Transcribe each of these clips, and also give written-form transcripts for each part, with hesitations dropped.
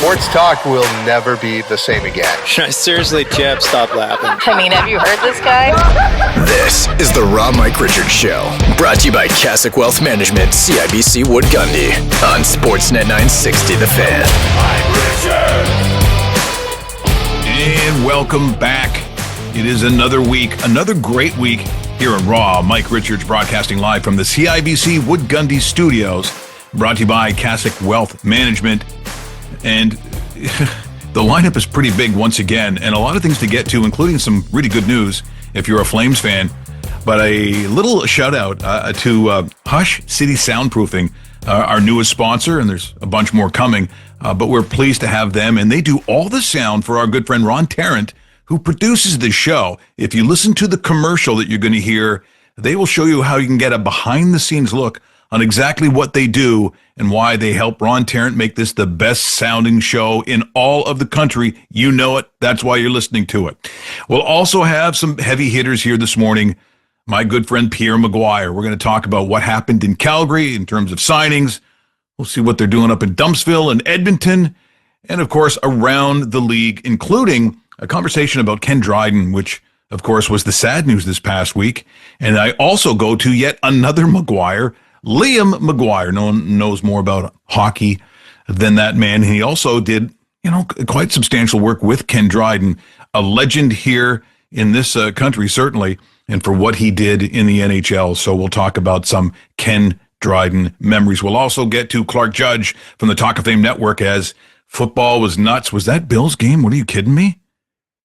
Sports talk will never be the same again. Seriously, Jeb, stop laughing. I mean, have you heard this guy? This is the Raw Mike Richards Show, brought to you by Cassock Wealth Management, CIBC Wood Gundy, on Sportsnet 960 The Fan. And welcome back. It is another week, another great week here at Raw. Mike Richards broadcasting live from the CIBC Wood Gundy Studios, brought to you by Cassock Wealth Management. And the lineup is pretty big once again, and a lot of things to get to, including some really good news if you're a Flames fan. But a little shout out to Hush City Soundproofing, our newest sponsor, and there's a bunch more coming. But we're pleased to have them, and they do all the sound for our good friend Ron Tarrant, who produces the show. If you listen to the commercial that you're going to hear, they will show you how you can get a behind-the-scenes look on exactly what they do and why they help Ron Tarrant make this the best-sounding show in all of the country. You know it. That's why you're listening to it. We'll also have some heavy hitters here this morning. My good friend Pierre McGuire. We're going to talk about what happened in Calgary in terms of signings. We'll see what they're doing up in Dumpsville and Edmonton. And, of course, around the league, including a conversation about Ken Dryden, which, of course, was the sad news this past week. And I also go to yet another McGuire, Liam McGuire. No one knows more about hockey than that man. He also did, quite substantial work with Ken Dryden, a legend here in this country, certainly, and for what he did in the NHL. So we'll talk about some Ken Dryden memories. We'll also get to Clark Judge from the Talk of Fame Network as football was nuts. Was that Bills game? What, are you kidding me?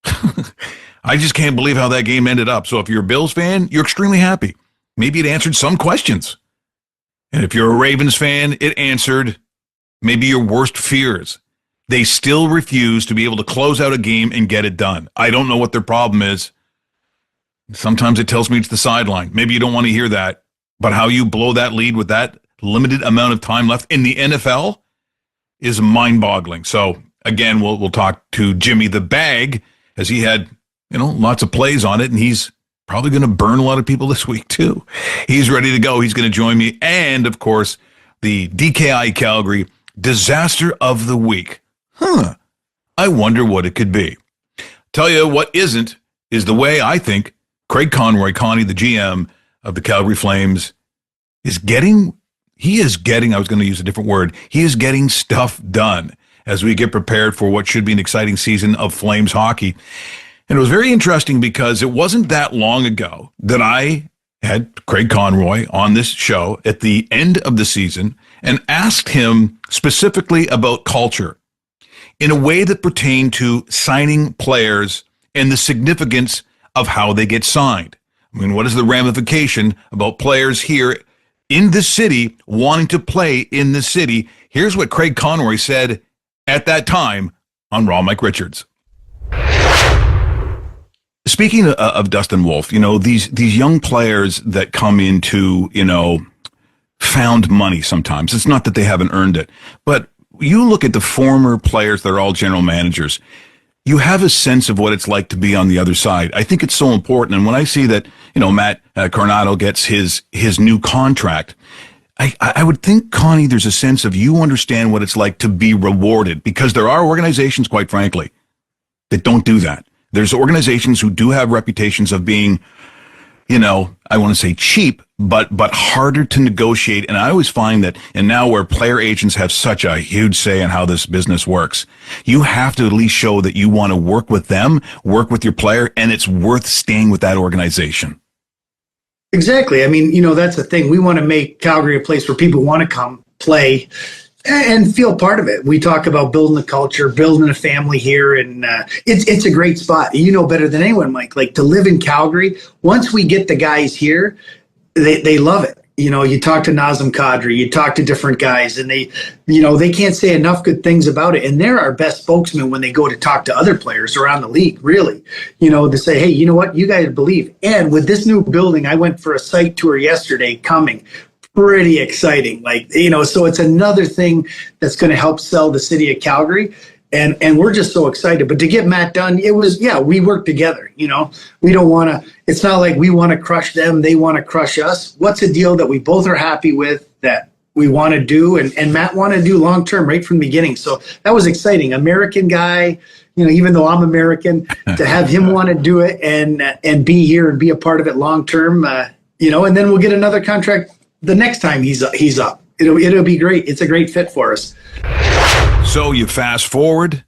I just can't believe how that game ended up. So if you're a Bills fan, you're extremely happy. Maybe it answered some questions. And if you're a Ravens fan, it answered maybe your worst fears. They still refuse to be able to close out a game and get it done. I don't know what their problem is. Sometimes it tells me it's the sideline. Maybe you don't want to hear that. But how you blow that lead with that limited amount of time left in the NFL is mind-boggling. So, again, we'll talk to Jimmy the Bag, as he had, lots of plays on it, and he's probably going to burn a lot of people this week, too. He's ready to go. He's going to join me. And, of course, the DKI Calgary Disaster of the Week. I wonder what it could be. Tell you what isn't is the way I think Craig Conroy, Connie, the GM of the Calgary Flames, I was going to use a different word, he is getting stuff done as we get prepared for what should be an exciting season of Flames hockey. And it was very interesting because it wasn't that long ago that I had Craig Conroy on this show at the end of the season and asked him specifically about culture in a way that pertained to signing players and the significance of how they get signed. I mean, what is the ramification about players here in this city wanting to play in this city? Here's what Craig Conroy said at that time on Raw Mike Richards. Speaking of Dustin Wolf, these young players that come into, found money sometimes. It's not that they haven't earned it, but you look at the former players that are all general managers, you have a sense of what it's like to be on the other side. I think it's so important. And when I see that, Matt Coronado gets his new contract, I would think, Connie, there's a sense of you understand what it's like to be rewarded, because there are organizations, quite frankly, that don't do that. There's organizations who do have reputations of being, I want to say cheap, but harder to negotiate. And I always find that, and now where player agents have such a huge say in how this business works, you have to at least show that you want to work with them, work with your player, and it's worth staying with that organization. Exactly. I mean, that's the thing. We want to make Calgary a place where people want to come play and feel part of it. We talk about building the culture, building a family here, and it's a great spot. You know better than anyone, Mike, like to live in Calgary. Once we get the guys here, they love it. You talk to Nazem Kadri, you talk to different guys, and they can't say enough good things about it. And they're our best spokesman when they go to talk to other players around the league, really, to say, hey, you know what, you guys believe. And with this new building, I went for a site tour yesterday coming. Pretty exciting. So it's another thing that's going to help sell the city of Calgary. And we're just so excited. But to get Matt done, we work together. We don't want to, it's not like we want to crush them, they want to crush us. What's a deal that we both are happy with, that we want to do, and Matt wanted to do long term right from the beginning. So that was exciting. American guy, even though I'm American, to have him want to do it and be here and be a part of it long term, and then we'll get another contract the next time he's up. It'll be great. It's a great fit for us. So you fast forward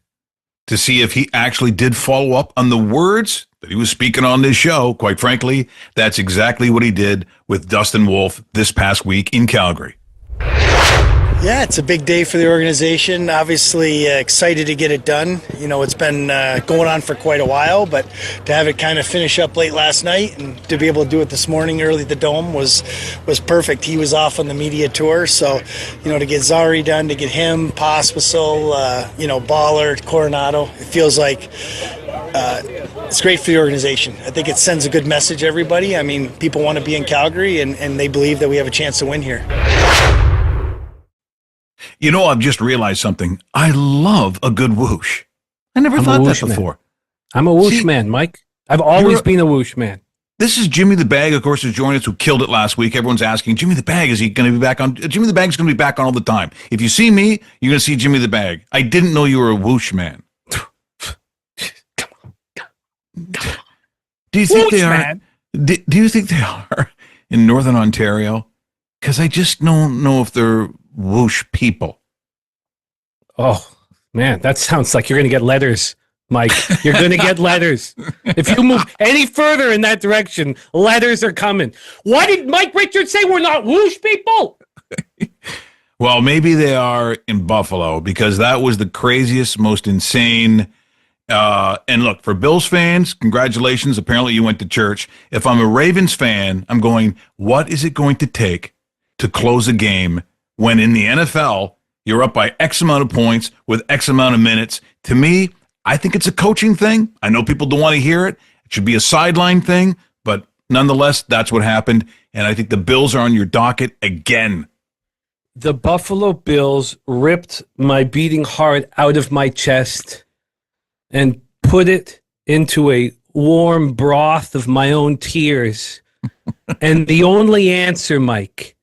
to see if he actually did follow up on the words that he was speaking on this show. Quite frankly, that's exactly what he did with Dustin Wolf this past week in Calgary. Yeah, it's a big day for the organization. Obviously excited to get it done. It's been going on for quite a while, but to have it kind of finish up late last night and to be able to do it this morning early at the Dome was perfect. He was off on the media tour, so to get Zari done, to get him, Pospisil, Baller, Coronado, it feels like it's great for the organization. I think it sends a good message to everybody. I mean, people want to be in Calgary, and they believe that we have a chance to win here. I've just realized something. I love a good whoosh. I never thought that before. Man. I'm a whoosh man, Mike. I've always been a whoosh man. This is Jimmy the Bag, of course, who's joining us, who killed it last week. Everyone's asking, Jimmy the Bag, is he going to be back on? Jimmy the Bag's going to be back on all the time. If you see me, you're going to see Jimmy the Bag. I didn't know you were a whoosh man. Do you think they are? Do you think they are in Northern Ontario? Because I just don't know if they're whoosh people. Oh, man, that sounds like you're going to get letters, Mike. You're going to get letters. If you move any further in that direction, letters are coming. Why did Mike Richards say we're not whoosh people? Well, maybe they are in Buffalo, because that was the craziest, most insane. And look, for Bills fans, congratulations. Apparently you went to church. If I'm a Ravens fan, I'm going, what is it going to take to close a game when in the NFL, you're up by X amount of points with X amount of minutes? To me, I think it's a coaching thing. I know people don't want to hear it. It should be a sideline thing, but nonetheless, that's what happened. And I think the Bills are on your docket again. The Buffalo Bills ripped my beating heart out of my chest and put it into a warm broth of my own tears. And the only answer, Mike,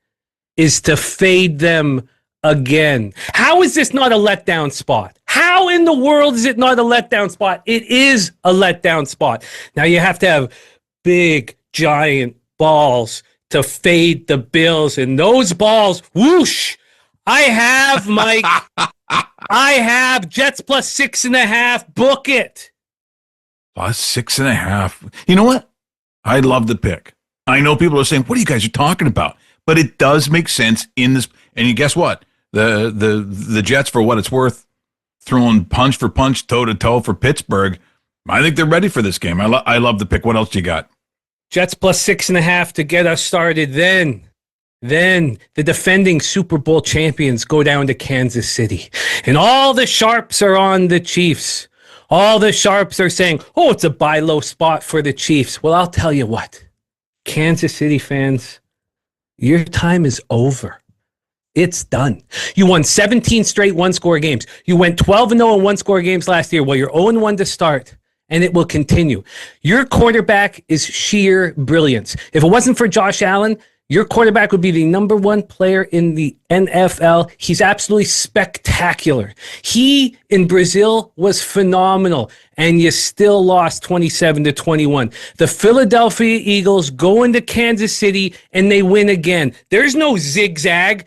is to fade them again. How is this not a letdown spot? How in the world is it not a letdown spot? It is a letdown spot. Now you have to have big, giant balls to fade the Bills, and those balls, whoosh! I have, Mike. I have Jets plus 6.5. Book it. Plus 6.5. You know what? I love the pick. I know people are saying, what are you guys talking about? But it does make sense in this. And you guess what? The Jets, for what it's worth, throwing punch for punch, toe to toe for Pittsburgh. I think they're ready for this game. I love the pick. What else you got? Jets plus 6.5 to get us started. Then the defending Super Bowl champions go down to Kansas City. And all the sharps are on the Chiefs. All the sharps are saying, oh, it's a buy low spot for the Chiefs. Well, I'll tell you what. Kansas City fans, your time is over. It's done. You won 17 straight one-score games. You went 12-0 in one-score games last year. Well, you're 0-1 to start, and it will continue. Your quarterback is sheer brilliance. If it wasn't for Josh Allen, your quarterback would be the number one player in the NFL. He's absolutely spectacular. He, in Brazil, was phenomenal, and you still lost 27-21. The Philadelphia Eagles go into Kansas City, and they win again. There's no zigzag.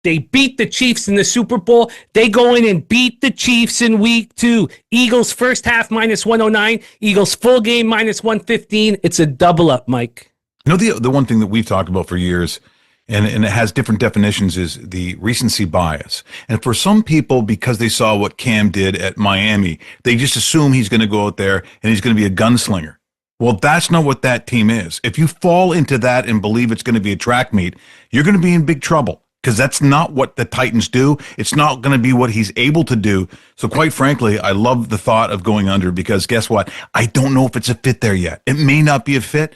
They beat the Chiefs in the Super Bowl. They go in and beat the Chiefs in week 2. Eagles first half minus 109. Eagles full game minus 115. It's a double up, Mike. You know, the one thing that we've talked about for years, and it has different definitions, is the recency bias. And for some people, because they saw what Cam did at Miami, they just assume he's going to go out there and he's going to be a gunslinger. Well, that's not what that team is. If you fall into that and believe it's going to be a track meet, you're going to be in big trouble, because that's not what the Titans do. It's not going to be what he's able to do. So quite frankly, I love the thought of going under, because guess what? I don't know if it's a fit there yet. It may not be a fit.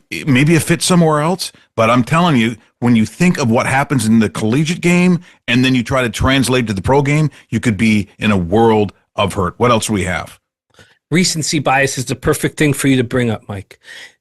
It may be a fit somewhere else. But I'm telling you, when you think of what happens in the collegiate game and then you try to translate to the pro game, you could be in a world of hurt. What else do we have? Recency bias is the perfect thing for you to bring up, Mike.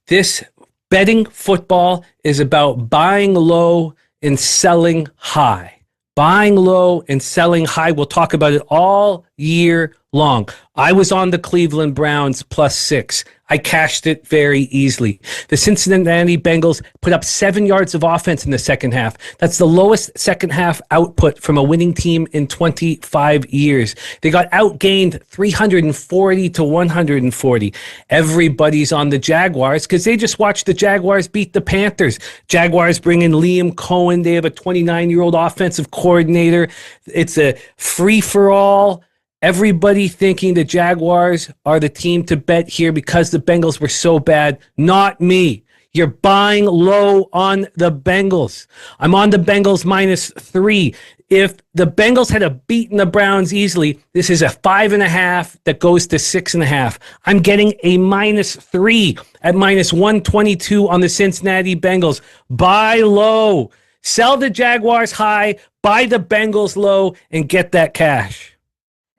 This betting football is about buying low and selling high. Buying low and selling high. We'll talk about it all year long. I was on the Cleveland Browns +6. I cashed it very easily. The Cincinnati Bengals put up 7 yards of offense in the second half. That's the lowest second half output from a winning team in 25 years. They got outgained 340 to 140. Everybody's on the Jaguars because they just watched the Jaguars beat the Panthers. Jaguars bring in Liam Cohen. They have a 29-year-old offensive coordinator. It's a free-for-all. Everybody thinking the Jaguars are the team to bet here because the Bengals were so bad. Not me. You're buying low on the Bengals. I'm on the Bengals -3. If the Bengals had beaten the Browns easily, this is a 5.5 that goes to 6.5. I'm getting a -3 at -122 on the Cincinnati Bengals. Buy low. Sell the Jaguars high, buy the Bengals low, and get that cash.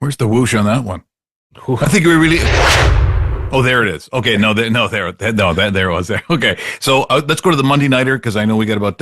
Where's the whoosh on that one? I think we really. Oh, there it is. Okay, there it was there. Okay, so let's go to the Monday Nighter because I know we got about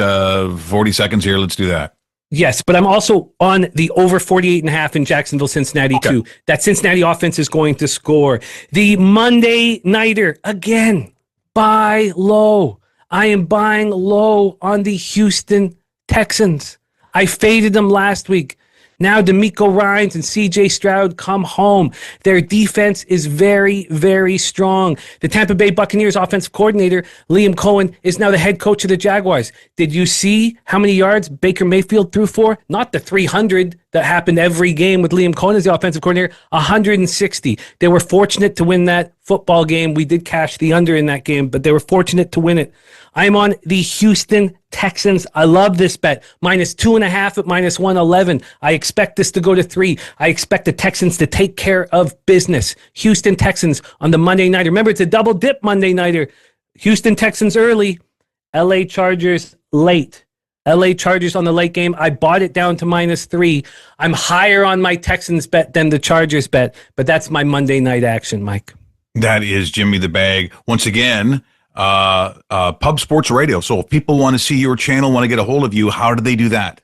40 seconds here. Let's do that. Yes, but I'm also on the over 48.5 in Jacksonville, Cincinnati too. That Cincinnati offense is going to score. The Monday Nighter, again, buy low. I am buying low on the Houston Texans. I faded them last week. Now DeMeco Ryans and C.J. Stroud come home. Their defense is very, very strong. The Tampa Bay Buccaneers offensive coordinator, Liam Cohen, is now the head coach of the Jaguars. Did you see how many yards Baker Mayfield threw for? Not the 300 that happened every game with Liam Cohen as the offensive coordinator, 160. They were fortunate to win that football game. We did cash the under in that game, but they were fortunate to win it. I'm on the Houston Texans. I love this bet. -2.5 at -111. I expect this to go to 3. I expect the Texans to take care of business. Houston Texans on the Monday Nighter. Remember, it's a double dip Monday Nighter. Houston Texans early, LA Chargers late. LA Chargers on the late game. I bought it down to -3. I'm higher on my Texans bet than the Chargers bet, but that's my Monday night action, Mike. That is Jimmy the Bag. Once again, Pub Sports Radio. So if people want to see your channel, want to get a hold of you, how do they do that?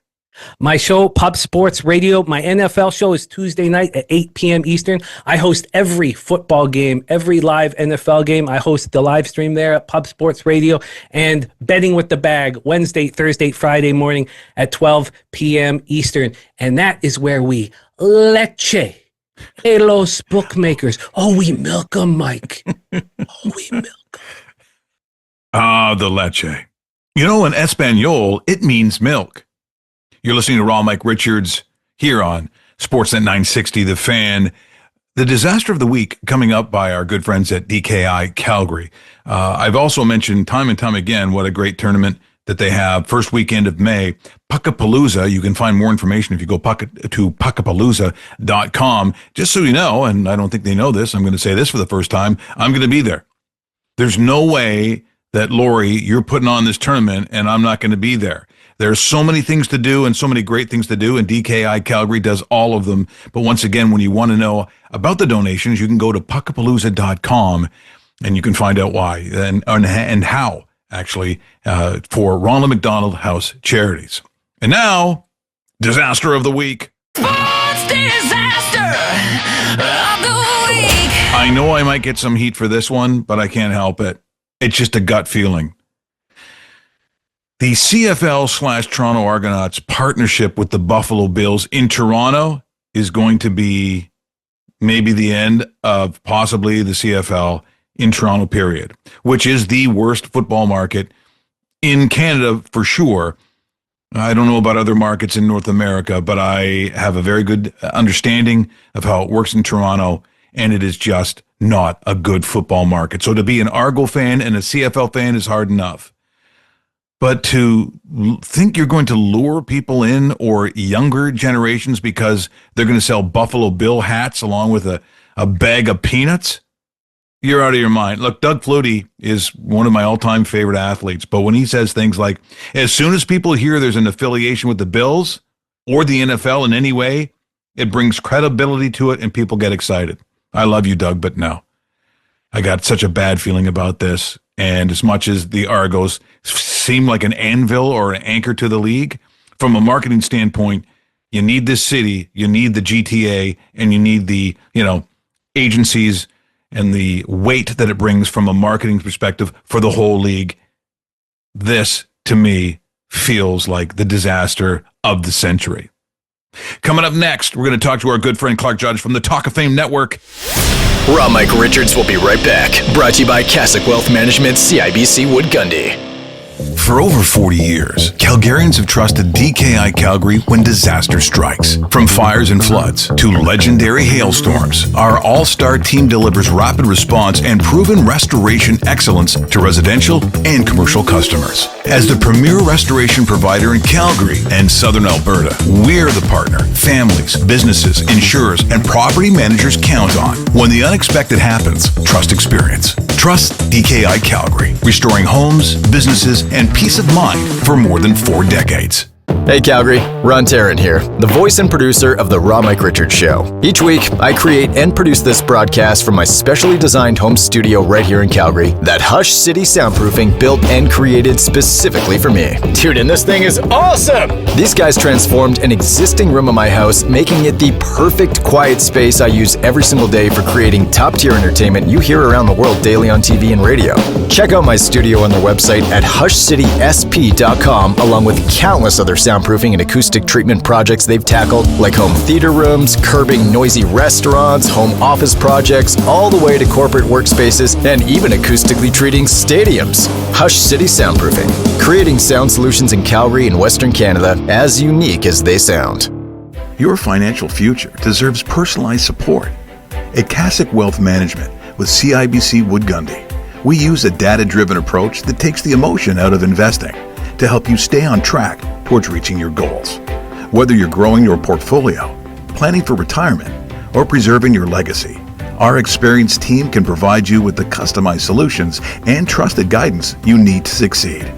My show, Pub Sports Radio, my NFL show is Tuesday night at 8 p.m. Eastern. I host every football game, every live NFL game. I host the live stream there at Pub Sports Radio, and Betting with the Bag, Wednesday, Thursday, Friday morning at 12 p.m. Eastern. And that is where we leche los bookmakers. Oh, we milk them, Mike. Oh, we milk them. Ah, the leche. You know, in Espanol, it means milk. You're listening to Raw Mike Richards here on Sportsnet 960, The Fan. The disaster of the week coming up by our good friends at DKI Calgary. I've also mentioned time and time again what a great tournament that they have. First weekend of May, Puckapalooza. You can find more information if you go to puckapalooza.com. Just so you know, and I don't think they know this, I'm going to say this for the first time, I'm going to be there. There's no way that, Lori, you're putting on this tournament and I'm not going to be there. There's so many things to do and so many great things to do, and DKI Calgary does all of them. But once again, when you want to know about the donations, you can go to puckapalooza.com and you can find out why and how, actually, for Ronald McDonald House Charities. And now, disaster of the week. Sports disaster of the week. I know I might get some heat for this one, but I can't help it. It's just a gut feeling. The CFL/Toronto Argonauts partnership with the Buffalo Bills in Toronto is going to be maybe the end of possibly the CFL in Toronto, period, which is the worst football market in Canada for sure. I don't know about other markets in North America, but I have a very good understanding of how it works in Toronto, and it is just not a good football market. So to be an Argo fan and a CFL fan is hard enough. But to think you're going to lure people in, or younger generations, because they're going to sell Buffalo Bill hats along with a bag of peanuts, you're out of your mind. Look, Doug Flutie is one of my all-time favorite athletes, but when he says things like, as soon as people hear there's an affiliation with the Bills or the NFL in any way, it brings credibility to it and people get excited. I love you, Doug, but no. I got such a bad feeling about this. And as much as the Argos seem like an anvil or an anchor to the league. From a marketing standpoint, you need this city, you need the GTA, and you need the, agencies and the weight that it brings from a marketing perspective for the whole league. This, to me, feels like the disaster of the century. Coming up next, we're going to talk to our good friend Clark Judge from the Talk of Fame Network. Raw Mike Richards will be right back. Brought to you by Cassock Wealth Management, CIBC Wood Gundy. For over 40 years, Calgarians have trusted DKI Calgary when disaster strikes. From fires and floods to legendary hailstorms, our all-star team delivers rapid response and proven restoration excellence to residential and commercial customers. As the premier restoration provider in Calgary and Southern Alberta, we're the partner families, businesses, insurers, and property managers count on. When the unexpected happens, trust experience. Trust DKI Calgary, restoring homes, businesses, and peace of mind for more than 4 decades. Hey Calgary, Ron Tarrant here, the voice and producer of The Raw Mike Richards Show. Each week, I create and produce this broadcast from my specially designed home studio right here in Calgary that Hush City Soundproofing built and created specifically for me. Dude, and this thing is awesome! These guys transformed an existing room of my house, making it the perfect quiet space I use every single day for creating top-tier entertainment you hear around the world daily on TV and radio. Check out my studio on their website at hushcitysp.com, along with countless other soundproofing and acoustic treatment projects they've tackled, like home theater rooms, curbing noisy restaurants, home office projects, all the way to corporate workspaces, and even acoustically treating stadiums. Hush City Soundproofing, creating sound solutions in Calgary and Western Canada as unique as they sound. Your financial future deserves personalized support. At Cassock Wealth Management with CIBC Wood Gundy, we use a data-driven approach that takes the emotion out of investing to help you stay on track towards reaching your goals. Whether you're growing your portfolio, planning for retirement, or preserving your legacy, our experienced team can provide you with the customized solutions and trusted guidance you need to succeed.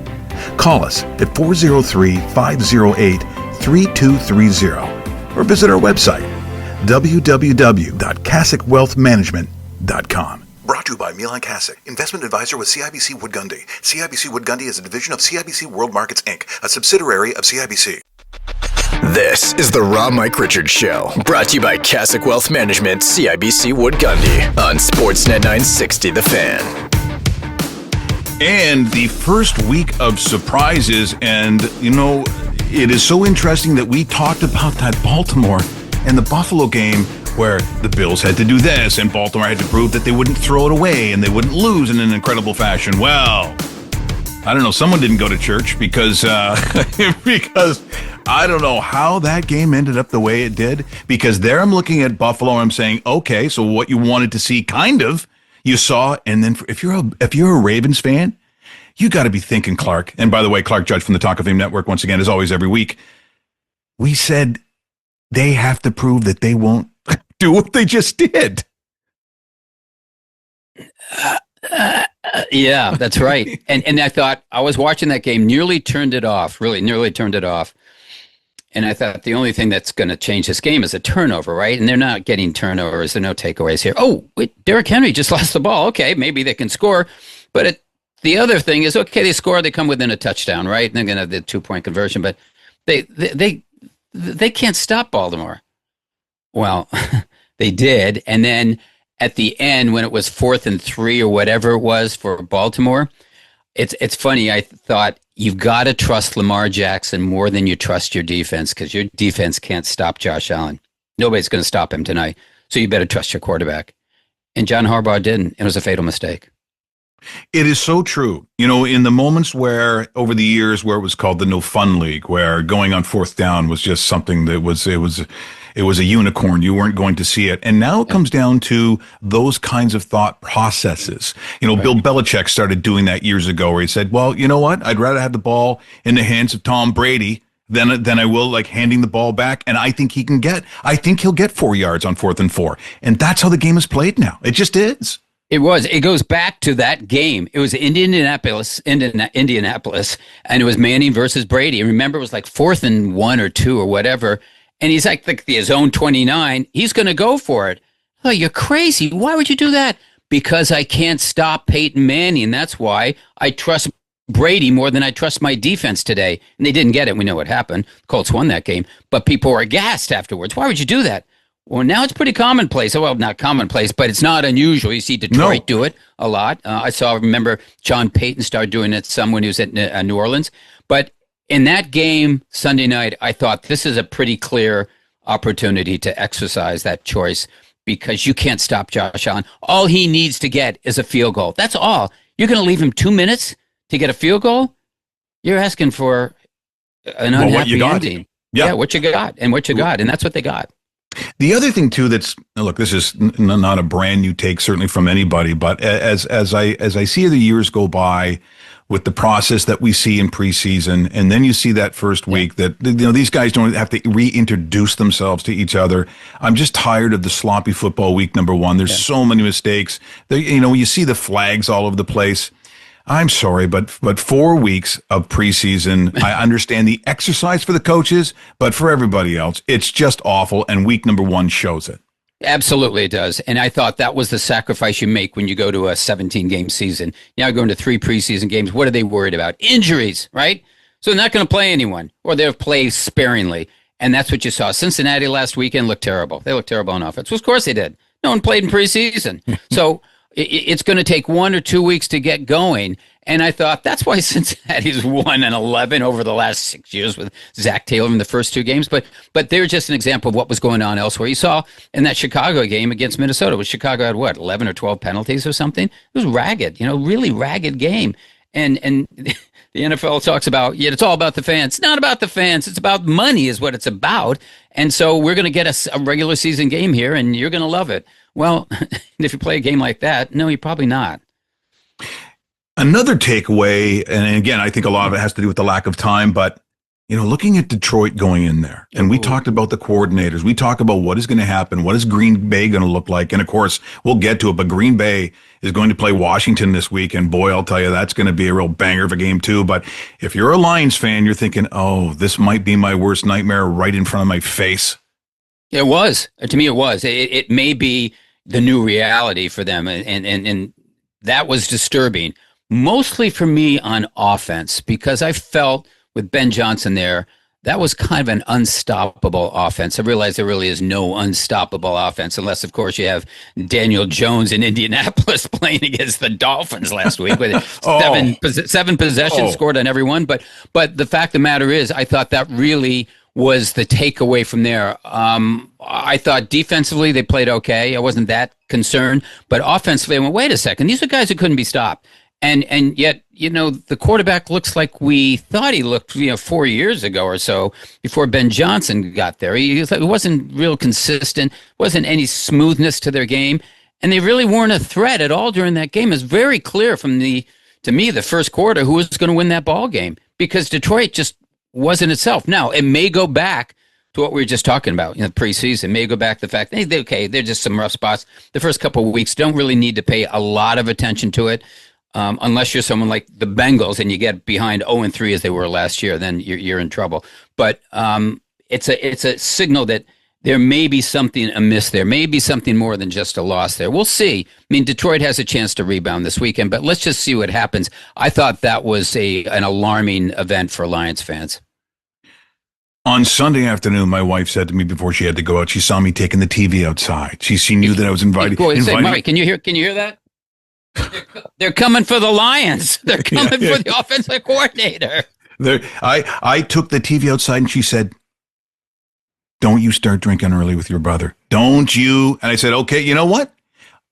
Call us at 403-508-3230 or visit our website, www.cassocwealthmanagement.com. Brought to you by Milan Cassock, investment advisor with CIBC Wood Gundy. CIBC Wood Gundy is a division of CIBC World Markets, Inc., a subsidiary of CIBC. This is the Raw Mike Richards Show, brought to you by Cassock Wealth Management, CIBC Wood Gundy, on Sportsnet 960 The Fan. And the first week of surprises, and it is so interesting that we talked about that Baltimore and the Buffalo game where the Bills had to do this and Baltimore had to prove that they wouldn't throw it away and they wouldn't lose in an incredible fashion. Well, I don't know. Someone didn't go to church because because I don't know how that game ended up the way it did. Because there I'm looking at Buffalo and I'm saying, okay, so what you wanted to see, kind of, you saw. And then if you're a Ravens fan, you got to be thinking, Clark. And by the way, Clark Judge from the Talk of Fame Network, once again, as always, every week, we said they have to prove that they won't do what they just did. Yeah, that's right. And I thought, I was watching that game, nearly turned it off. And I thought the only thing that's going to change this game is a turnover, right? And they're not getting turnovers. There are no takeaways here. Oh, wait, Derrick Henry just lost the ball. Okay, maybe they can score. But the other thing is, okay, they score, they come within a touchdown, right? And they're going to have the 2-point conversion. But they can't stop Baltimore. Well, they did. And then at the end, when it was 4th and 3 or whatever it was for Baltimore, it's funny. I thought you've got to trust Lamar Jackson more than you trust your defense, because your defense can't stop Josh Allen. Nobody's going to stop him tonight. So you better trust your quarterback. And John Harbaugh didn't. It was a fatal mistake. It is so true. In the moments where, over the years, where it was called the no fun league, where going on 4th down was just something that was a unicorn. You weren't going to see it. And now it comes down to those kinds of thought processes. Right. Bill Belichick started doing that years ago, where he said, well, you know what? I'd rather have the ball in the hands of Tom Brady than I will handing the ball back. And I think he'll get 4 yards on 4th and 4. And that's how the game is played now. It just is. It was. It goes back to that game. It was Indianapolis, and it was Manning versus Brady. And remember, it was like 4th and 1 or 2 or whatever. And he's like his own 29. He's going to go for it. Oh, you're crazy. Why would you do that? Because I can't stop Peyton Manning. That's why I trust Brady more than I trust my defense today. And they didn't get it. We know what happened. Colts won that game. But people were aghast afterwards. Why would you do that? Well, now it's pretty commonplace. Well, not commonplace, but it's not unusual. You see Detroit do it a lot. Remember John Payton started doing it some when he was at New Orleans. But in that game Sunday night, I thought this is a pretty clear opportunity to exercise that choice because you can't stop Josh Allen. All he needs to get is a field goal. That's all. You're going to leave him 2 minutes to get a field goal? You're asking for an unhappy ending. Yeah, what you got and what you got, and that's what they got. The other thing too, look, this is not a brand new take certainly from anybody, but as I see the years go by with the process that we see in preseason, and then you see that first week that these guys don't have to reintroduce themselves to each other. I'm just tired of the sloppy football week number one. There's so many mistakes. You see the flags all over the place. I'm sorry, but 4 weeks of preseason, I understand the exercise for the coaches, but for everybody else, it's just awful, and week number one shows it. Absolutely it does. And I thought that was the sacrifice you make when you go to a 17-game season. Now going to 3 preseason games, what are they worried about? Injuries, right? So they're not going to play anyone, or they'll play sparingly. And that's what you saw. Cincinnati last weekend looked terrible. They looked terrible on offense. Well, of course they did. No one played in preseason. So it's going to take 1 or 2 weeks to get going. And I thought that's why Cincinnati's 1-11 over the last 6 years with Zach Taylor in the first 2 games. But they're just an example of what was going on elsewhere. You saw in that Chicago game against Minnesota, Chicago had 11 or 12 penalties or something. It was ragged, really ragged game. And the NFL talks about, it's all about the fans. It's not about the fans. It's about money is what it's about. And so we're going to get a regular season game here, and you're going to love it. Well, if you play a game like that, no, you're probably not. Another takeaway, and again, I think a lot of it has to do with the lack of time, but, looking at Detroit going in there, and we talked about the coordinators, we talked about what is going to happen, what is Green Bay going to look like, and of course, we'll get to it, but Green Bay is going to play Washington this week, and boy, I'll tell you, that's going to be a real banger of a game too, but if you're a Lions fan, you're thinking, oh, this might be my worst nightmare right in front of my face. It was. To me, it was. It may be the new reality for them, and that was disturbing. Mostly for me on offense, because I felt with Ben Johnson there, that was kind of an unstoppable offense. I realize there really is no unstoppable offense, unless, of course, you have Daniel Jones in Indianapolis playing against the Dolphins last week with seven possessions scored on every one. But the fact of the matter is, I thought that really was the takeaway from there. I thought defensively they played okay. I wasn't that concerned. But offensively, I went, wait a second. These are guys who couldn't be stopped. And yet, the quarterback looks like we thought he looked, 4 years ago or so before Ben Johnson got there. He wasn't real consistent, wasn't any smoothness to their game. And they really weren't a threat at all during that game. It's very clear to me, the first quarter, who was going to win that ball game, because Detroit just wasn't itself. Now, it may go back to what we were just talking about, preseason. May go back to the fact, they're just some rough spots. The first couple of weeks don't really need to pay a lot of attention to it. Unless you're someone like the Bengals and you get behind 0-3 as they were last year, then you're in trouble. But it's a signal that there may be something amiss there, maybe something more than just a loss there. We'll see. I mean, Detroit has a chance to rebound this weekend, but let's just see what happens. I thought that was an alarming event for Lions fans. On Sunday afternoon, my wife said to me before she had to go out, she saw me taking the TV outside. She knew that I was invited. Mike, can you hear that? They're coming for the Lions. They're coming for the offensive coordinator. I took the TV outside and she said, don't you start drinking early with your brother. Don't you? And I said, okay, you know what?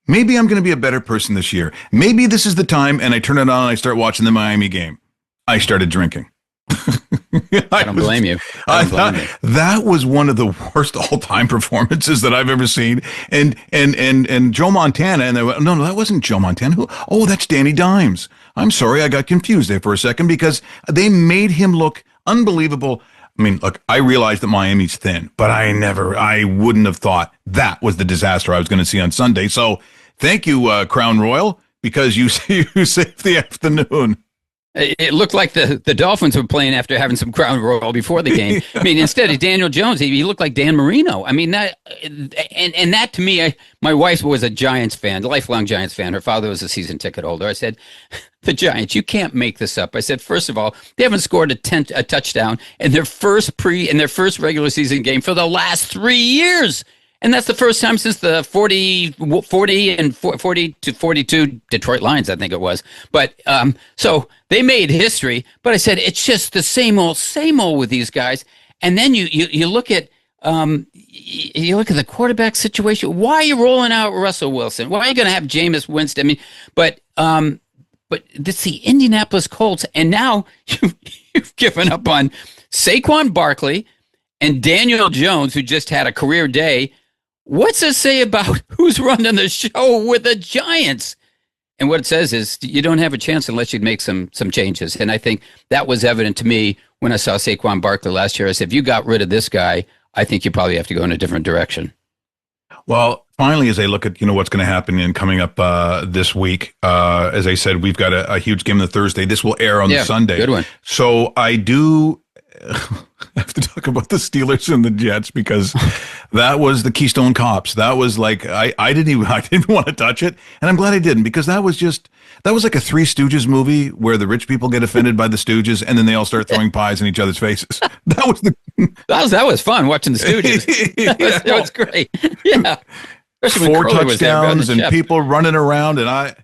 Maybe I'm going to be a better person this year. Maybe this is the time. And I turn it on and I start watching the Miami game. I started drinking. I don't blame you. That was one of the worst all-time performances that I've ever seen. And Joe Montana, and they went, no, that wasn't Joe Montana. Oh, that's Danny Dimes. I'm sorry, I got confused there for a second because they made him look unbelievable. I mean, look, I realize that Miami's thin, but I wouldn't have thought that was the disaster I was going to see on Sunday. So thank you, Crown Royal, because you saved the afternoon. It looked like the Dolphins were playing after having some Crown Royal before the game. I mean, instead of Daniel Jones, he looked like Dan Marino. I mean, that to me, my wife was a Giants fan, a lifelong Giants fan. Her father was a season ticket holder. I said, the Giants. You can't make this up. I said, first of all, they haven't scored a touchdown in their first regular season game for the last 3 years. And that's the first time since the 40 to 42 Detroit Lions, I think it was. But so they made history. But I said, it's just the same old with these guys. And then you look at the quarterback situation. Why are you rolling out Russell Wilson? Why are you going to have Jameis Winston? I mean, but it's the Indianapolis Colts, and now you've given up on Saquon Barkley and Daniel Jones, who just had a career day. What's it say about who's running the show with the Giants? And what it says is you don't have a chance unless you make some changes. And I think that was evident to me when I saw Saquon Barkley last year. I said, if you got rid of this guy, I think you probably have to go in a different direction. Well, finally, as I look at what's going to happen in coming up this week, as I said, we've got a huge game on the Thursday. This will air on the Sunday. Good one. So I do have to talk about the Steelers and the Jets because that was the Keystone Cops. That was like I didn't want to touch it, and I'm glad I didn't because that was like a Three Stooges movie where the rich people get offended by the Stooges and then they all start throwing pies in each other's faces. That was fun watching the Stooges. That was great. Yeah, especially when 4 Curly was there, touchdowns and chef. people running around and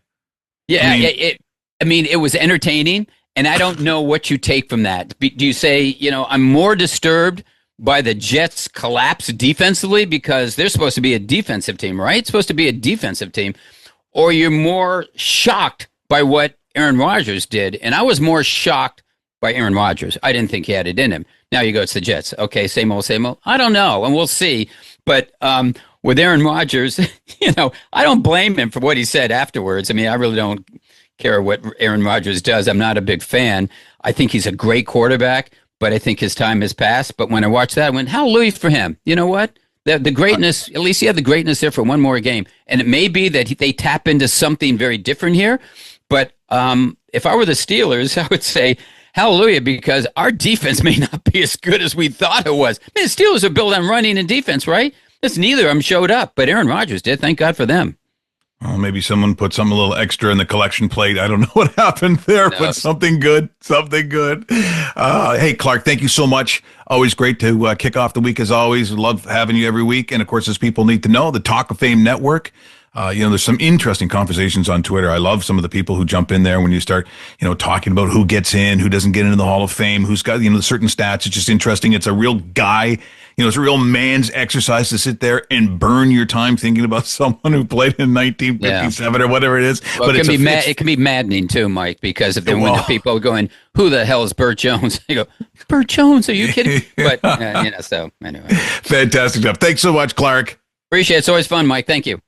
it was entertaining. And I don't know what you take from that. Do you say, I'm more disturbed by the Jets' collapse defensively because they're supposed to be a defensive team, right? It's supposed to be a defensive team. Or you're more shocked by what Aaron Rodgers did. And I was more shocked by Aaron Rodgers. I didn't think he had it in him. Now you go, it's the Jets. Okay, same old, same old. I don't know, and we'll see. But with Aaron Rodgers, I don't blame him for what he said afterwards. I mean, I really don't care what Aaron Rodgers does. I'm not a big fan. I think he's a great quarterback, but I think his time has passed. But when I watched that, I went, hallelujah for him. You know what? The greatness, at least he had the greatness there for one more game. And it may be that they tap into something very different here. But if I were the Steelers, I would say, hallelujah, because our defense may not be as good as we thought it was. Man, the Steelers are built on running and defense, right? That's neither of them showed up, but Aaron Rodgers did. Thank God for them. Well, maybe someone put something a little extra in the collection plate. I don't know what happened there, but something good. Hey, Clark, thank you so much. Always great to kick off the week as always. Love having you every week. And of course, as people need to know, the Talk of Fame Network. There's some interesting conversations on Twitter. I love some of the people who jump in there when you start, talking about who gets in, who doesn't get into the Hall of Fame, who's got, certain stats. It's just interesting. It's a real guy, it's a real man's exercise to sit there and burn your time thinking about someone who played in 1957 or whatever it is. Well, but it can be maddening too, Mike, because if when the people are going, who the hell is Burt Jones? You go, Burt Jones, are you kidding? But, so anyway. Fantastic stuff. Thanks so much, Clark. Appreciate it. It's always fun, Mike. Thank you.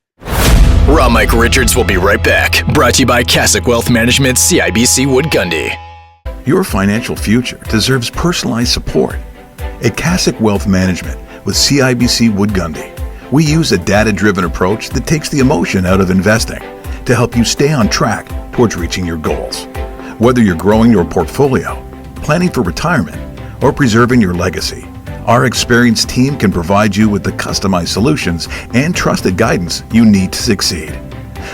Raw Mike Richards will be right back. Brought to you by Cassock Wealth Management, CIBC Wood Gundy. Your financial future deserves personalized support. At Cassock Wealth Management with CIBC Wood Gundy, we use a data-driven approach that takes the emotion out of investing to help you stay on track towards reaching your goals. Whether you're growing your portfolio, planning for retirement, or preserving your legacy, our experienced team can provide you with the customized solutions and trusted guidance you need to succeed.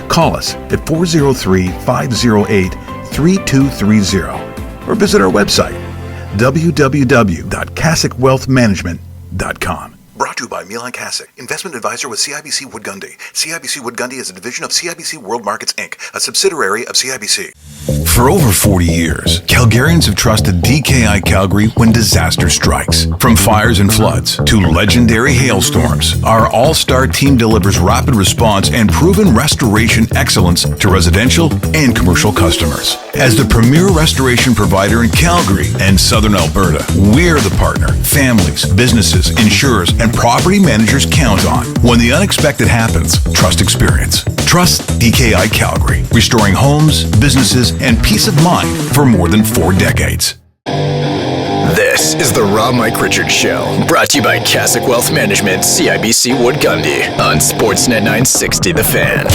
Call us at 403-508-3230 or visit our website, www.cassocwealthmanagement.com. Brought to you by Milan Cassock, investment advisor with CIBC Wood Gundy. CIBC Wood Gundy is a division of CIBC World Markets, Inc., a subsidiary of CIBC. For over 40 years, Calgarians have trusted DKI Calgary when disaster strikes. From fires and floods to legendary hailstorms, our all-star team delivers rapid response and proven restoration excellence to residential and commercial customers. As the premier restoration provider in Calgary and Southern Alberta, we're the partner families, businesses, insurers, and property managers count on. When the unexpected happens, trust experience. Trust DKI Calgary, restoring homes, businesses, and peace of mind for more than 4 decades. This is the Raw Mike Richards Show, brought to you by Cassock Wealth Management, CIBC Wood Gundy, on Sportsnet 960 The Fan.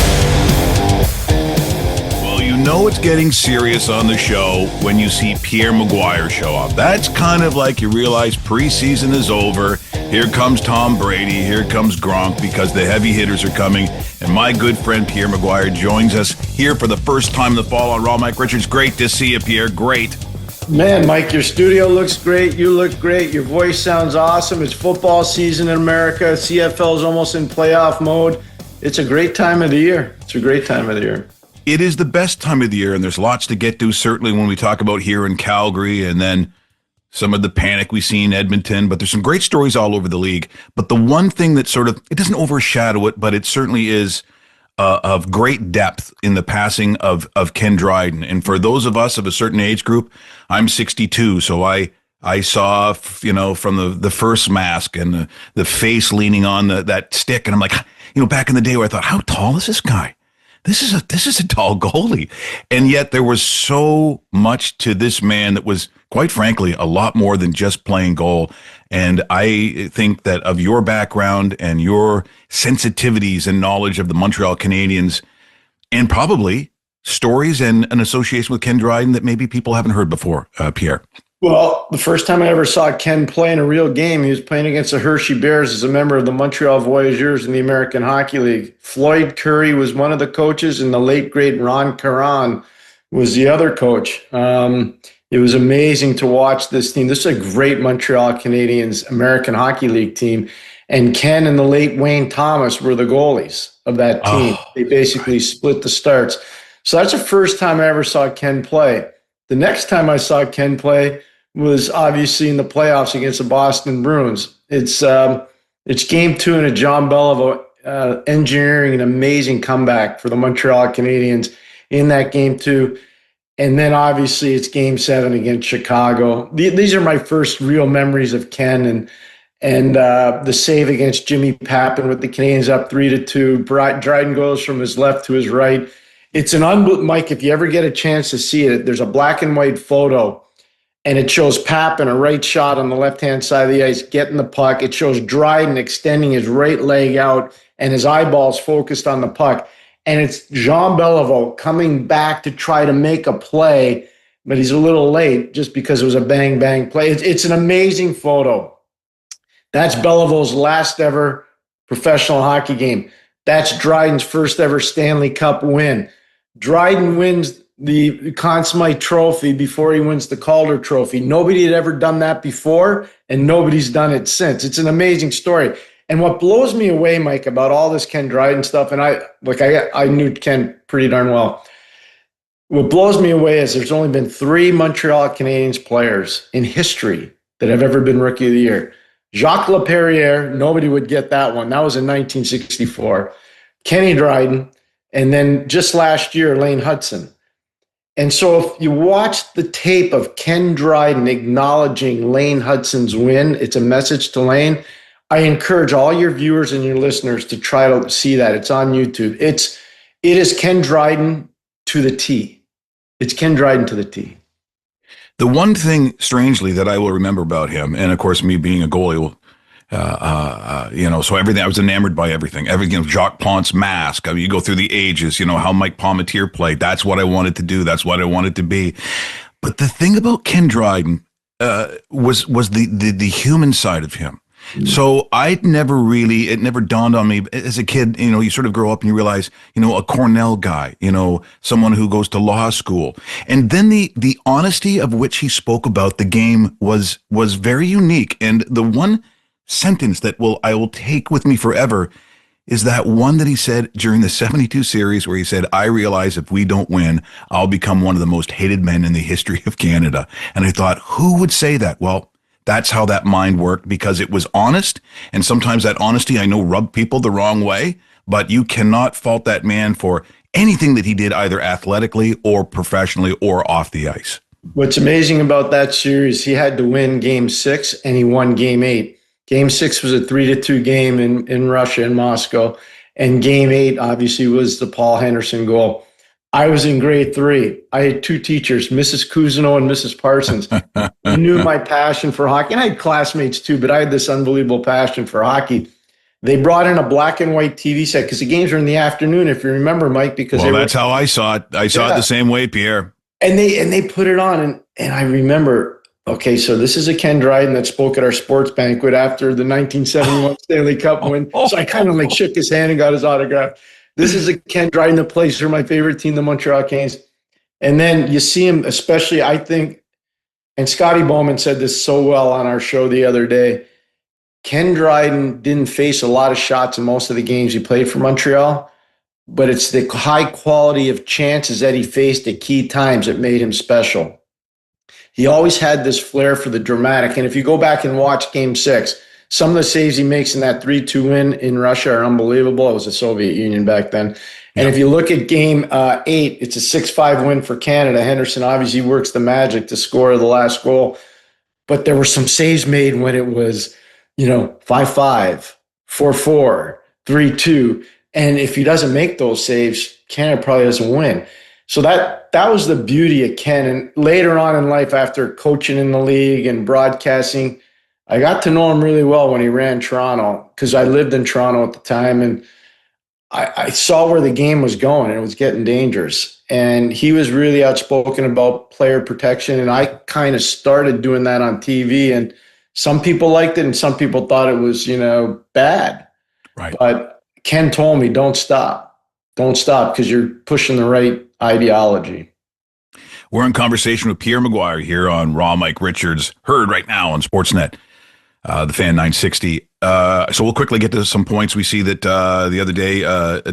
Well, know it's getting serious on the show when you see Pierre Maguire show up. That's kind of like you realize preseason is over. Here comes Tom Brady. Here comes Gronk because the heavy hitters are coming. And my good friend Pierre Maguire joins us here for the first time in the fall on Raw. Mike Richards, great to see you, Pierre. Great. Man, Mike, your studio looks great. You look great. Your voice sounds awesome. It's football season in America. CFL is almost in playoff mode. It's a great time of the year. It's a great time of the year. It is the best time of the year, and there's lots to get to, certainly when we talk about here in Calgary and then some of the panic we see in Edmonton. But there's some great stories all over the league. But the one thing that sort of, it doesn't overshadow it, but it certainly is of great depth in the passing of Ken Dryden. And for those of us of a certain age group, I'm 62, so I saw, from the first mask and the face leaning on that stick, and I'm like, back in the day where I thought, how tall is this guy? This is a tall goalie. And yet there was so much to this man that was, quite frankly, a lot more than just playing goal. And I think that of your background and your sensitivities and knowledge of the Montreal Canadiens, and probably stories and an association with Ken Dryden that maybe people haven't heard before, Pierre. Well, the first time I ever saw Ken play in a real game, he was playing against the Hershey Bears as a member of the Montreal Voyageurs in the American Hockey League. Floyd Curry was one of the coaches, and the late, great Ron Caron was the other coach. It was amazing to watch this team. This is a great Montreal Canadiens American Hockey League team. And Ken and the late Wayne Thomas were the goalies of that team. They basically split the starts. So that's the first time I ever saw Ken play. The next time I saw Ken play was obviously in the playoffs against the Boston Bruins. It's game 2 in a John Beliveau engineering an amazing comeback for the Montreal Canadiens in that game 2. And then obviously it's game 7 against Chicago. These are my first real memories of Ken and the save against Jimmy Pappin with the Canadiens up 3-2. Dryden goes from his left to his right. It's an Mike, if you ever get a chance to see it, there's a black and white photo, and it shows Pappin, a right shot on the left-hand side of the ice, getting the puck. It shows Dryden extending his right leg out and his eyeballs focused on the puck. And it's Jean Beliveau coming back to try to make a play, but he's a little late just because it was a bang-bang play. It's an amazing photo. That's Belivau's last ever professional hockey game. That's Dryden's first ever Stanley Cup win. Dryden wins the Conn Smythe Trophy before he wins the Calder Trophy. Nobody had ever done that before, and nobody's done it since. It's an amazing story. And what blows me away, Mike, about all this Ken Dryden stuff, and I knew Ken pretty darn well. What blows me away is there's only been 3 Montreal Canadiens players in history that have ever been Rookie of the Year. Jacques Laperriere, nobody would get that one. That was in 1964. Kenny Dryden, and then just last year, Lane Hudson. And so if you watch the tape of Ken Dryden acknowledging Lane Hudson's win, it's a message to Lane. I encourage all your viewers and your listeners to try to see that. It's on YouTube. It is Ken Dryden to the T. It's Ken Dryden to the T. The one thing, strangely, that I will remember about him, and of course, me being a goalie, so everything, I was enamored by everything. Everything, Jacques Ponce's mask. I mean, you go through the ages, how Mike Palmetier played. That's what I wanted to do. That's what I wanted to be. But the thing about Ken Dryden was the human side of him. So it never dawned on me as a kid, you sort of grow up and you realize, a Cornell guy, someone who goes to law school. And then the honesty of which he spoke about the game was very unique. And the one sentence that I will take with me forever is that one that he said during the 72 series where he said, I realize if we don't win, I'll become one of the most hated men in the history of Canada. And I thought, who would say that? Well, that's how that mind worked, because it was honest. And sometimes that honesty, I know, rubbed people the wrong way, but you cannot fault that man for anything that he did, either athletically or professionally or off the ice. What's amazing about that series, he had to win game 6 and he won game 8. Game 6 was a 3-2 game in Russia, in Moscow. And game 8, obviously, was the Paul Henderson goal. I was in grade 3. I had 2 teachers, Mrs. Cousineau and Mrs. Parsons, who knew my passion for hockey. And I had classmates too, but I had this unbelievable passion for hockey. They brought in a black and white TV set because the games are in the afternoon, if you remember, Mike. Because that's how I saw it. I saw it the same way, Pierre. And they put it on, and I remember. Okay, so this is a Ken Dryden that spoke at our sports banquet after the 1971 Stanley Cup win. So I kind of like shook his hand and got his autograph. This is a Ken Dryden that plays for my favorite team, the Montreal Canadiens. And then you see him, especially, I think, and Scotty Bowman said this so well on our show the other day. Ken Dryden didn't face a lot of shots in most of the games he played for Montreal, but it's the high quality of chances that he faced at key times that made him special. He always had this flair for the dramatic. And if you go back and watch Game 6, some of the saves he makes in that 3-2 win in Russia are unbelievable. It was the Soviet Union back then. And if you look at Game 8, it's a 6-5 win for Canada. Henderson obviously works the magic to score the last goal. But there were some saves made when it was, 5-5, 4-4, 3-2. And if he doesn't make those saves, Canada probably doesn't win. So that was the beauty of Ken. And later on in life, after coaching in the league and broadcasting, I got to know him really well when he ran Toronto, because I lived in Toronto at the time, and I saw where the game was going, and it was getting dangerous. And he was really outspoken about player protection, and I kind of started doing that on TV. And some people liked it, and some people thought it was, bad. Right. But Ken told me, don't stop, because you're pushing the right ideology. We're in conversation with Pierre McGuire here on Raw. Mike Richards, heard right now on Sportsnet, the Fan 960. So we'll quickly get to some points. We see that the other day,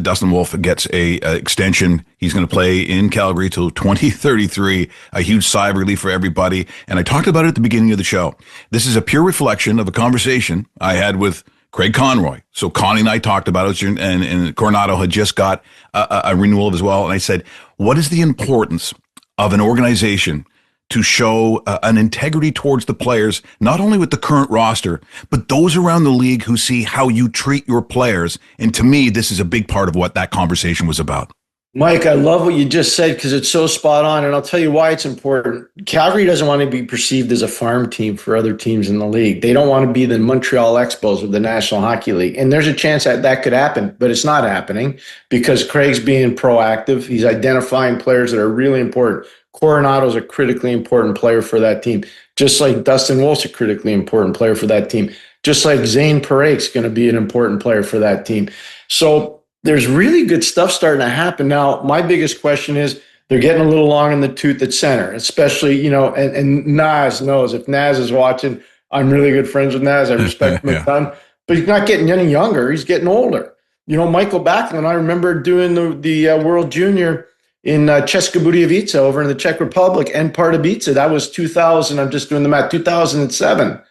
Dustin Wolf gets a extension. He's going to play in Calgary till 2033. A huge sigh of relief for everybody. And I talked about it at the beginning of the show. This is a pure reflection of a conversation I had with Craig Conroy. So Connie and I talked about it, and Coronado had just got a renewal as well. And I said, what is the importance of an organization to show an integrity towards the players, not only with the current roster, but those around the league who see how you treat your players? And to me, this is a big part of what that conversation was about. Mike, I love what you just said, because it's so spot on, and I'll tell you why it's important. Calgary doesn't want to be perceived as a farm team for other teams in the league. They don't want to be the Montreal Expos of the National Hockey League, and there's a chance that that could happen, but it's not happening because Craig's being proactive. He's identifying players that are really important. Coronado's a critically important player for that team, just like Dustin Wolf's a critically important player for that team, just like Zane Parek's going to be an important player for that team. So there's really good stuff starting to happen. Now, my biggest question is they're getting a little long in the tooth at center, especially, and Naz knows. If Naz is watching, I'm really good friends with Naz. I respect him a ton. But he's not getting any younger. He's getting older. Michael Backlund, I remember doing the World Junior in Česká Budějovice over in the Czech Republic and Pardubice. That was 2000. I'm just doing the math, 2007,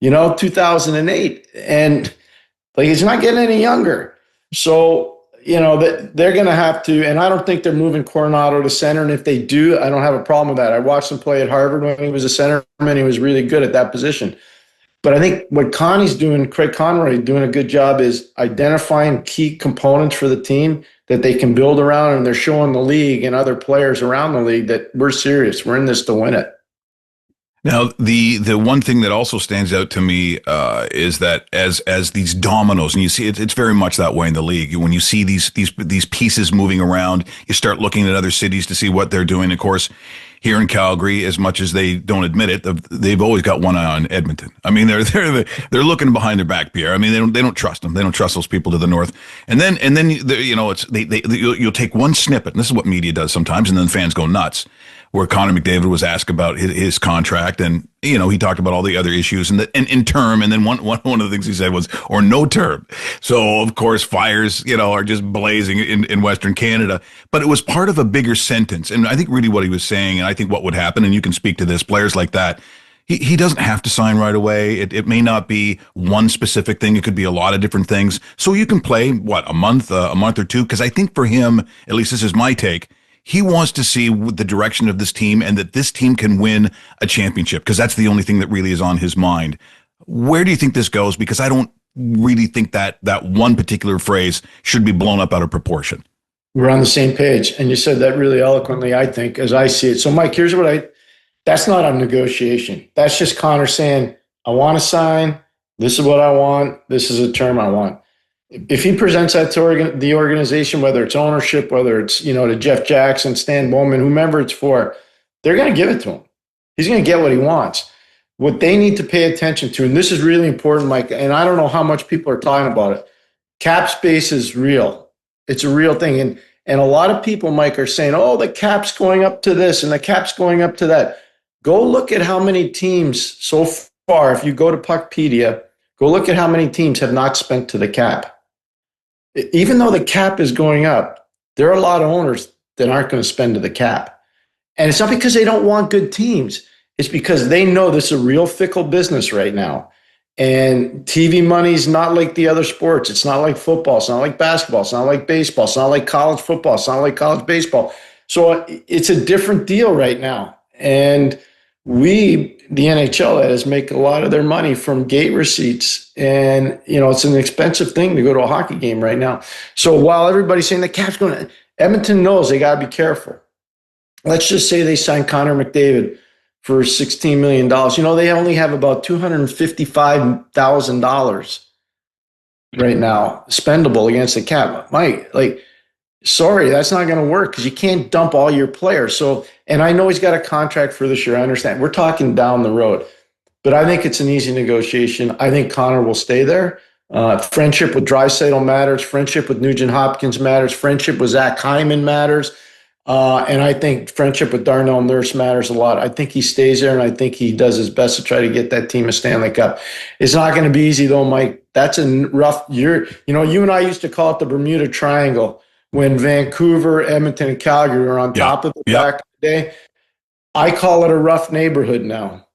2008. And he's not getting any younger. So, they're going to have to, and I don't think they're moving Coronado to center. And if they do, I don't have a problem with that. I watched him play at Harvard when he was a centerman. He was really good at that position. But I think what Connie's doing, Craig Conroy doing a good job, is identifying key components for the team that they can build around. And they're showing the league and other players around the league that we're serious. We're in this to win it. Now, the one thing that also stands out to me is that as these dominoes, and you see it's very much that way in the league. When you see these pieces moving around, you start looking at other cities to see what they're doing. Of course, here in Calgary, as much as they don't admit it, they've always got one eye on Edmonton. I mean, they're looking behind their back, Pierre. I mean, they don't trust them. They don't trust those people to the north. And then you'll take one snippet, and this is what media does sometimes, and then fans go nuts. Where Connor McDavid was asked about his contract, and he talked about all the other issues and in term, and then one of the things he said was or no term. So of course fires are just blazing in Western Canada, but it was part of a bigger sentence. And I think really what he was saying, and I think what would happen, and you can speak to this, players like that, he doesn't have to sign right away. It may not be one specific thing. It could be a lot of different things. So you can play a month or two, because I think for him, at least this is my take, he wants to see the direction of this team and that this team can win a championship, because that's the only thing that really is on his mind. Where do you think this goes? Because I don't really think that one particular phrase should be blown up out of proportion. We're on the same page. And you said that really eloquently, I think, as I see it. So, Mike, here's that's not a negotiation. That's just Connor saying, I want to sign. This is what I want. This is a term I want. if he presents that to the organization, whether it's ownership, whether it's, to Jeff Jackson, Stan Bowman, whomever it's for, they're going to give it to him. He's going to get what he wants. What they need to pay attention to, and this is really important, Mike, and I don't know how much people are talking about it. Cap space is real. It's a real thing. And a lot of people, Mike, are saying, oh, the cap's going up to this and the cap's going up to that. Go look at how many teams so far, if you go to Puckpedia, go look at how many teams have not spent to the cap. Even though the cap is going up, there are a lot of owners that aren't going to spend to the cap. And it's not because they don't want good teams. It's because they know this is a real fickle business right now. And TV money is not like the other sports. It's not like football. It's not like basketball. It's not like baseball. It's not like college football. It's not like college baseball. So it's a different deal right now. And we, the NHL, that is, make a lot of their money from gate receipts. And, it's an expensive thing to go to a hockey game right now. So while everybody's saying the cap's going, Edmonton knows they got to be careful. Let's just say they sign Connor McDavid for $16 million. They only have about $255,000 right now spendable against the cap. Mike, sorry, that's not going to work because you can't dump all your players. So, and I know he's got a contract for this year. I understand. We're talking down the road, but I think it's an easy negotiation. I think Connor will stay there. Friendship with Draisaitl matters. Friendship with Nugent Hopkins matters. Friendship with Zach Hyman matters. And I think friendship with Darnell Nurse matters a lot. I think he stays there, and I think he does his best to try to get that team a Stanley Cup. It's not going to be easy, though, Mike. That's a rough year. You and I used to call it the Bermuda Triangle when Vancouver, Edmonton, and Calgary were on top of it back in the day. I call it a rough neighborhood now.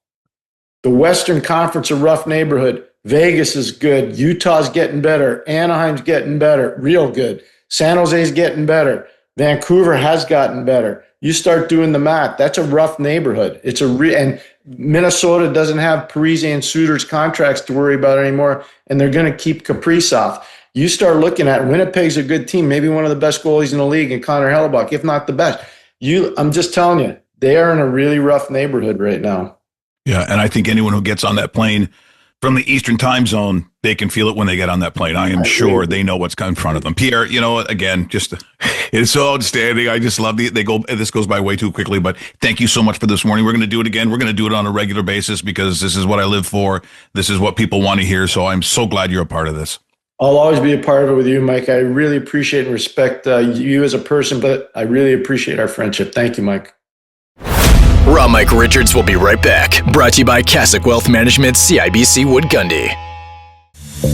The Western Conference, a rough neighborhood. Vegas is good. Utah's getting better. Anaheim's getting better, real good. San Jose's getting better. Vancouver has gotten better. You start doing the math. That's a rough neighborhood. It's and Minnesota doesn't have Parise and Suter's contracts to worry about anymore, and they're going to keep Kaprizov. You start looking at Winnipeg's a good team, maybe one of the best goalies in the league, and Connor Hellebuck, if not the best. I'm just telling you, they are in a really rough neighborhood right now. Yeah, and I think anyone who gets on that plane from the Eastern time zone, they can feel it when they get on that plane. I am sure they know what's in front of them. Pierre, again, it's so outstanding. I just love this goes by way too quickly, but thank you so much for this morning. We're going to do it again. We're going to do it on a regular basis because this is what I live for. This is what people want to hear. So I'm so glad you're a part of this. I'll always be a part of it with you, Mike. I really appreciate and respect you as a person, but I really appreciate our friendship. Thank you, Mike. Raw Mike Richards will be right back. Brought to you by Cassock Wealth Management, CIBC Wood Gundy.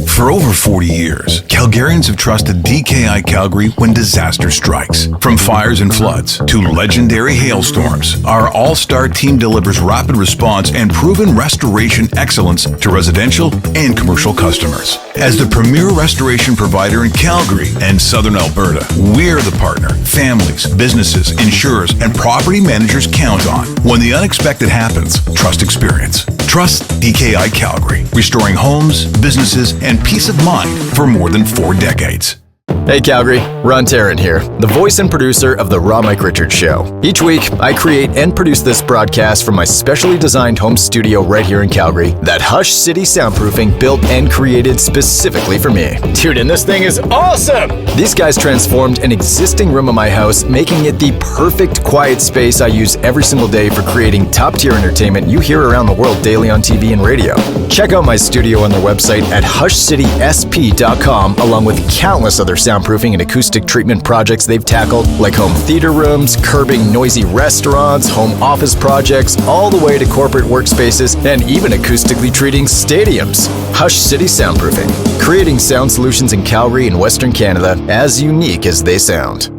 For over 40 years, Calgarians have trusted DKI Calgary when disaster strikes. From fires and floods to legendary hailstorms, our all-star team delivers rapid response and proven restoration excellence to residential and commercial customers. As the premier restoration provider in Calgary and Southern Alberta, we're the partner families, businesses, insurers, and property managers count on. When the unexpected happens, trust experience. Trust DKI Calgary, restoring homes, businesses, and peace of mind for more than 4 decades. Hey Calgary, Ron Tarrant here, the voice and producer of The Raw Mike Richards Show. Each week, I create and produce this broadcast from my specially designed home studio right here in Calgary that Hush City Soundproofing built and created specifically for me. Dude, and this thing is awesome! These guys transformed an existing room of my house, making it the perfect quiet space I use every single day for creating top-tier entertainment you hear around the world daily on TV and radio. Check out my studio on their website at hushcitysp.com, along with countless other soundproofing and acoustic treatment projects they've tackled, like home theater rooms, curbing noisy restaurants, home office projects, all the way to corporate workspaces, and even acoustically treating stadiums. Hush City Soundproofing, creating sound solutions in Calgary and Western Canada as unique as they sound.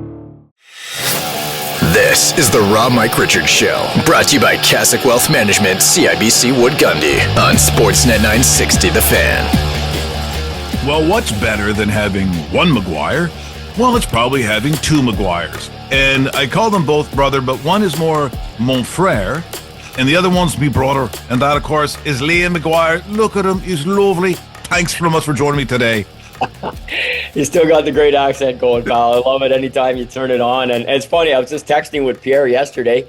This is the Raw Mike Richards Show, brought to you by Cassock Wealth Management, CIBC Wood Gundy, on Sportsnet 960 The Fan. Well, what's better than having one Maguire? Well, it's probably having 2 Maguires. And I call them both brother, but one is more mon frère, and the other one's me brother. And that, of course, is Liam Maguire. Look at him. He's lovely. Thanks very much for joining me today. You still got the great accent going, pal. I love it anytime you turn it on. And it's funny, I was just texting with Pierre yesterday,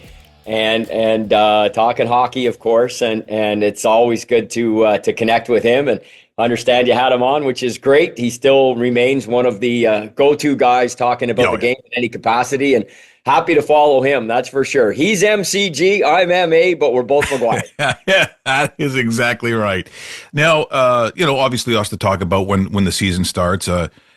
and talking hockey, of course, and it's always good to connect with him and understand you had him on, which is great. He still remains one of the go-to guys talking about the game in any capacity, and happy to follow him. That's for sure. He's MCG, I'm MA, but we're both McGuire. Yeah, that is exactly right. Now, obviously, us to talk about when the season starts.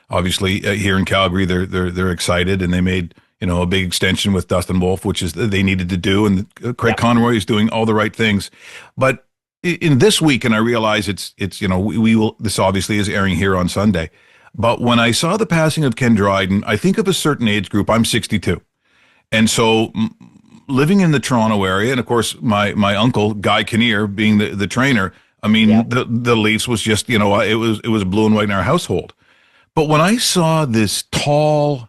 Obviously, here in Calgary, they're excited, and they made a big extension with Dustin Wolf, which is they needed to do, and Craig Conroy is doing all the right things. But in this week, and I realize it's we will. This obviously is airing here on Sunday, but when I saw the passing of Ken Dryden, I think of a certain age group. I'm 62, and so living in the Toronto area, and of course my uncle Guy Kinnear being the trainer. I mean, the Leafs was just it was blue and white in our household. But when I saw this tall,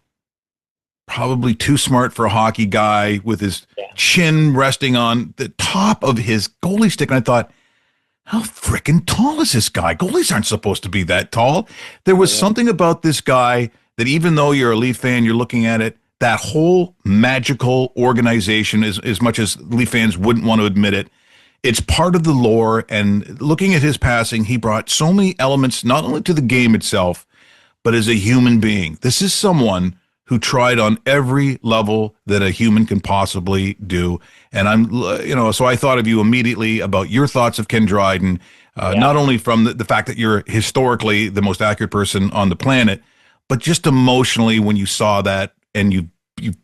probably too smart for a hockey guy with his chin resting on the top of his goalie stick, and I thought, how freaking tall is this guy? Goalies aren't supposed to be that tall. There was something about this guy that even though you're a Leaf fan, you're looking at it, that whole magical organization, as much as Leaf fans wouldn't want to admit it, it's part of the lore. And looking at his passing, he brought so many elements, not only to the game itself, but as a human being. This is someone who tried on every level that a human can possibly do. And so I thought of you immediately about your thoughts of Ken Dryden, not only from the fact that you're historically the most accurate person on the planet, but just emotionally when you saw that and you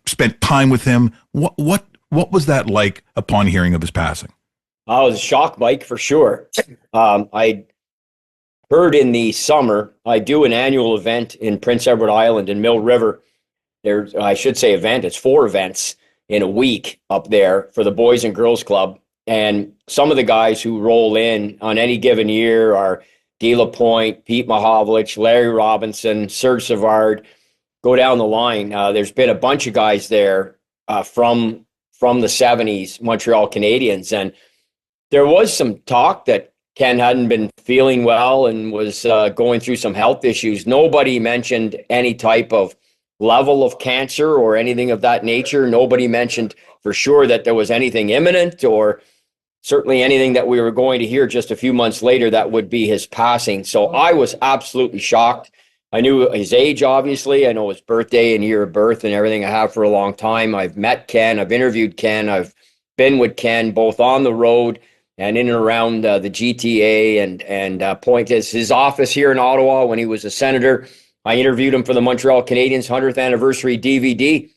spent time with him. What was that like upon hearing of his passing? I was shocked, Mike, for sure. I heard in the summer, I do an annual event in Prince Edward Island in Mill River. It's 4 events in a week up there for the Boys and Girls Club. And some of the guys who roll in on any given year are De La Pointe, Pete Mahovlich, Larry Robinson, Serge Savard, go down the line. There's been a bunch of guys there from the 70s Montreal Canadiens. And there was some talk that Ken hadn't been feeling well and was going through some health issues. Nobody mentioned any type of level of cancer or anything of that nature. Nobody mentioned for sure that there was anything imminent, or certainly anything that we were going to hear just a few months later that would be his passing. So I was absolutely shocked. I knew his age, obviously. I know his birthday and year of birth and everything. I have for a long time. I've met Ken. I've interviewed Ken. I've been with Ken both on the road and in and around the GTA and point is his office here in Ottawa when he was a senator. I interviewed him for the Montreal Canadiens 100th anniversary DVD,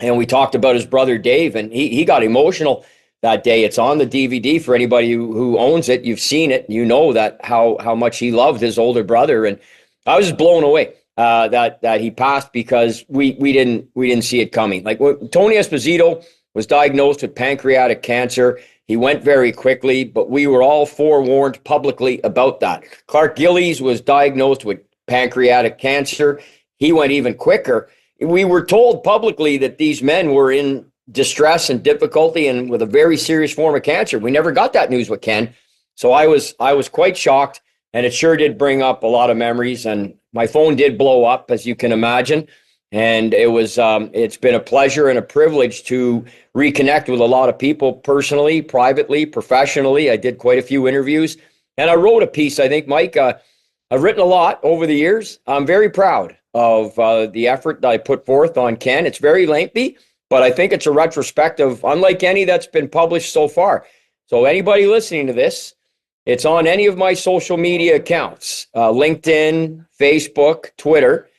and we talked about his brother Dave, and he got emotional that day. It's on the DVD for anybody who owns it. You've seen it. You know that how much he loved his older brother, and I was just blown away that he passed because we didn't see it coming. Like Tony Esposito was diagnosed with pancreatic cancer. He went very quickly, but we were all forewarned publicly about that. Clark Gillies was diagnosed with pancreatic cancer. He went even quicker. We were told publicly that these men were in distress and difficulty and with a very serious form of cancer. We never got that news with Ken. So I was quite shocked, and it sure did bring up a lot of memories, and my phone did blow up, as you can imagine. And it's been a pleasure and a privilege to reconnect with a lot of people personally, privately, professionally. I did quite a few interviews, and I wrote a piece, I think, Mike. I've written a lot over the years. I'm very proud of the effort that I put forth on Ken. It's very lengthy, but I think it's a retrospective, unlike any that's been published so far. So anybody listening to this, it's on any of my social media accounts, LinkedIn, Facebook, Twitter,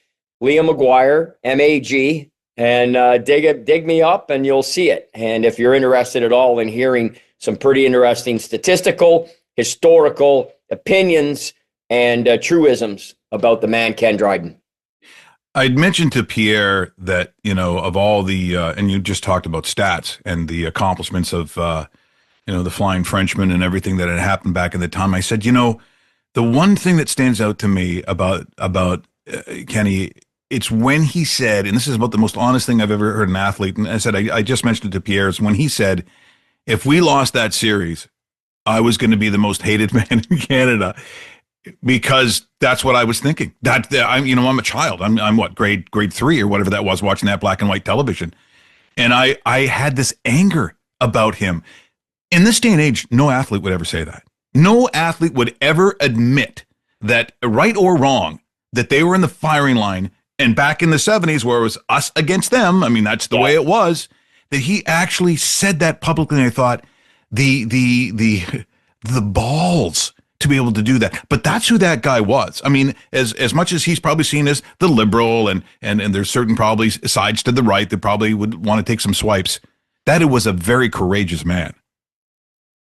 Liam McGuire, MAG, and dig me up and you'll see it. And if you're interested at all in hearing some pretty interesting statistical, historical opinions, and truisms about the man Ken Dryden. I'd mentioned to Pierre that, of all the, and you just talked about stats and the accomplishments of, the Flying Frenchman and everything that had happened back in the time. I said, the one thing that stands out to me about Kenny, it's when he said, and this is about the most honest thing I've ever heard an athlete, and I said, I just mentioned it to Pierre, is when he said, if we lost that series, I was going to be the most hated man in Canada. Because that's what I was thinking. I'm a child. I'm what, grade 3 or whatever that was, watching that black and white television, and I had this anger about him. In this day and age, no athlete would ever say that. No athlete would ever admit that, right or wrong, that they were in the firing line. And back in the 70s, where it was us against them, I mean, that's the way it was, that he actually said that publicly. And I thought, the balls to be able to do that. But that's who that guy was. I mean, as much as he's probably seen as the liberal, and there's certain probably sides to the right that probably would want to take some swipes, that it was a very courageous man.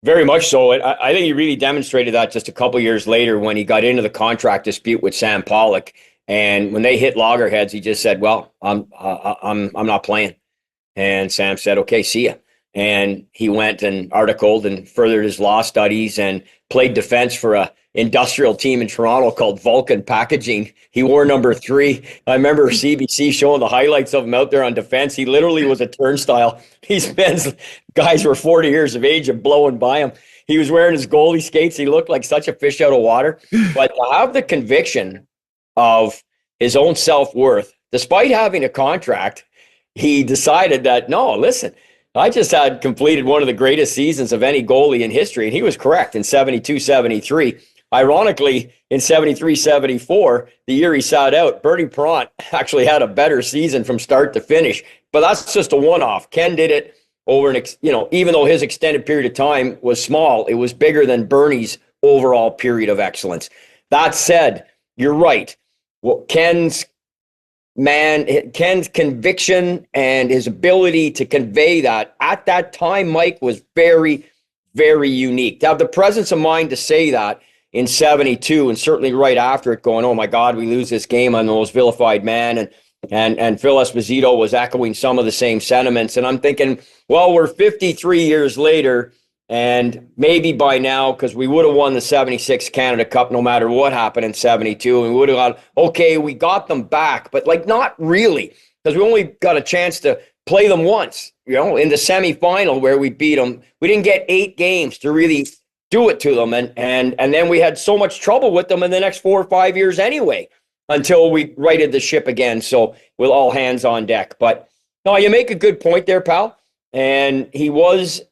Very much so. I think he really demonstrated that just a couple years later when he got into the contract dispute with Sam Pollock, and when they hit loggerheads, he just said, "Well, I'm not playing." And Sam said, "Okay, see ya." And he went and articled and furthered his law studies and played defense for a industrial team in Toronto called Vulcan Packaging. He wore number 3. I remember CBC showing the highlights of him out there on defense. He literally was a turnstile. Guys were 40 years of age and blowing by him. He was wearing his goalie skates. He looked like such a fish out of water. But to have the conviction of his own self-worth, despite having a contract, he decided that, no, listen, I just had completed one of the greatest seasons of any goalie in history. And he was correct in 72-73. Ironically, in 73-74, the year he sat out, Bernie Perrant actually had a better season from start to finish. But that's just a one-off. Ken did it over even though his extended period of time was small, it was bigger than Bernie's overall period of excellence. That said, you're right. Well, Ken's conviction and his ability to convey that at that time, Mike, was very, very unique. To have the presence of mind to say that in 72, and certainly right after it, going, "Oh my God, we lose this game, I'm the most vilified man," and Phil Esposito was echoing some of the same sentiments. And I'm thinking, well, we're 53 years later, and maybe by now, because we would have won the 76 Canada Cup no matter what happened in 72, and we would have gone, okay, we got them back, but like not really, because we only got a chance to play them once, in the semifinal where we beat them. We didn't get 8 games to really do it to them, and then we had so much trouble with them in the next 4 or 5 years anyway, until we righted the ship again. So with all hands on deck. But no, you make a good point there, pal. And he was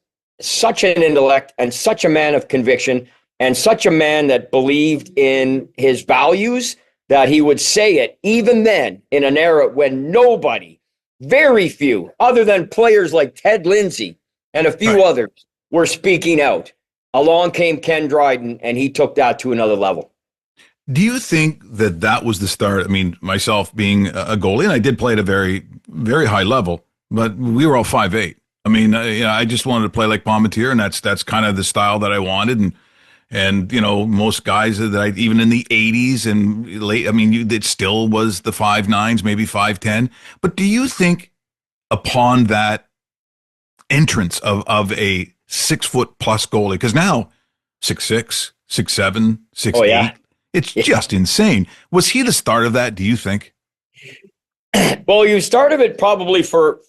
such an intellect and such a man of conviction and such a man that believed in his values that he would say it even then in an era when nobody, very few, other than players like Ted Lindsay and a few others, were speaking out. Along came Ken Dryden, and he took that to another level. Do you think that was the start? I mean, myself being a goalie, and I did play at a very, very high level, but we were all 5'8". I mean, I just wanted to play like Palmetier, and that's kind of the style that I wanted. And most guys that even in the 80s and late, I mean, it still was the 5'9s, maybe 5'10". But do you think upon that entrance of a 6 foot plus goalie, because now 6'6", 6'7", 6'8", it's just insane. Was he the start of that, do you think? Well, you started it probably for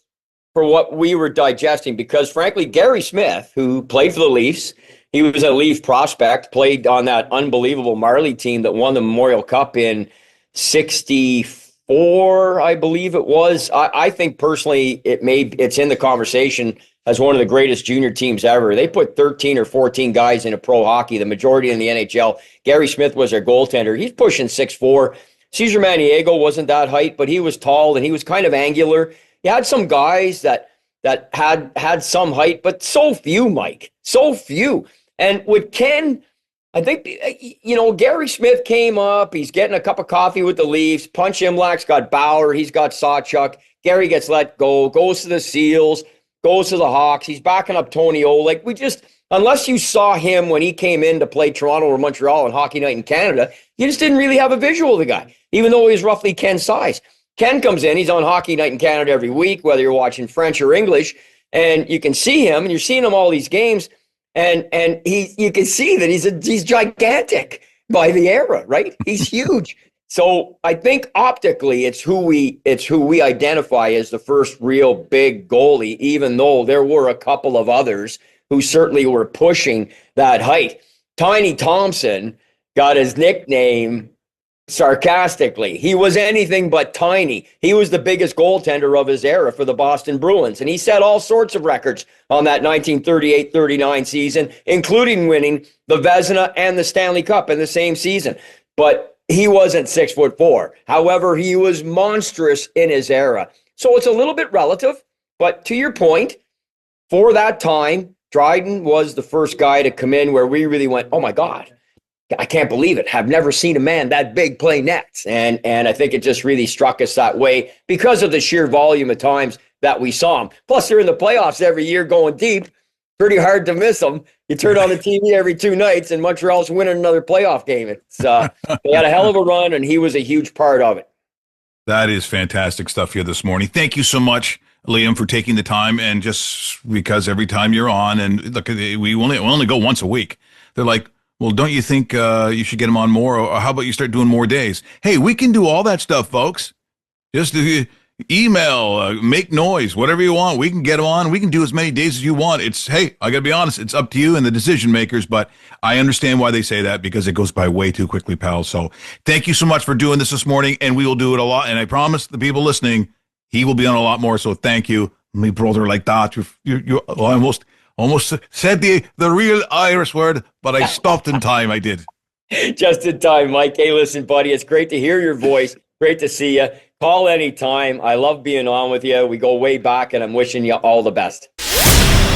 what we were digesting, because frankly, Gary Smith, who played for the Leafs, he was a Leaf prospect, played on that unbelievable Marley team that won the Memorial Cup in 64, I believe it was. I think personally it's in the conversation as one of the greatest junior teams ever. They put 13 or 14 guys into pro hockey, the majority in the NHL. Gary Smith was their goaltender. He's pushing 6'4". Cesar Maniego wasn't that height, but he was tall and he was kind of angular. You had some guys that had some height, but so few, Mike. So few. And with Ken, I think, Gary Smith came up. He's getting a cup of coffee with the Leafs. Punch Imlach's got Bauer. He's got Sawchuk. Gary gets let go, goes to the Seals, goes to the Hawks. He's backing up Tony O. Like, unless you saw him when he came in to play Toronto or Montreal on Hockey Night in Canada, you just didn't really have a visual of the guy, even though he was roughly Ken's size. Ken comes in, he's on Hockey Night in Canada every week, whether you're watching French or English, and you can see him, and you're seeing him all these games, and you can see that he's gigantic by the era, right? He's huge. So I think optically it's who we identify as the first real big goalie, even though there were a couple of others who certainly were pushing that height. Tiny Thompson got his nickname sarcastically. He was anything but tiny. He was the biggest goaltender of his era for the Boston Bruins, and he set all sorts of records on that 1938-39 season, including winning the Vezina and the Stanley Cup in the same season. But he wasn't 6'4". However, he was monstrous in his era. So it's a little bit relative, but to your point, for that time, Dryden was the first guy to come in where we really went, oh my God, I can't believe it. I've never seen a man that big play nets. And I think it just really struck us that way because of the sheer volume of times that we saw him. Plus, they're in the playoffs every year going deep. Pretty hard to miss them. You turn on the TV every 2 nights and Montreal's winning another playoff game. It's they had a hell of a run, and he was a huge part of it. That is fantastic stuff here this morning. Thank you so much, Liam, for taking the time, and just because every time you're on, and look, we only go once a week. They're like, well, don't you think you should get them on more, or how about you start doing more days? Hey, we can do all that stuff, folks. Just email, make noise, whatever you want. We can get them on. We can do as many days as you want. Hey, I got to be honest, it's up to you and the decision makers, but I understand why they say that because it goes by way too quickly, pal. So thank you so much for doing this morning, and we will do it a lot. And I promise the people listening, he will be on a lot more. So thank you, my brother, like that. You almost said the real Irish word, but I stopped in time. I did. Just in time, Mike. Hey, listen, buddy, it's great to hear your voice. Great to see you. Call anytime. I love being on with you. We go way back, and I'm wishing you all the best.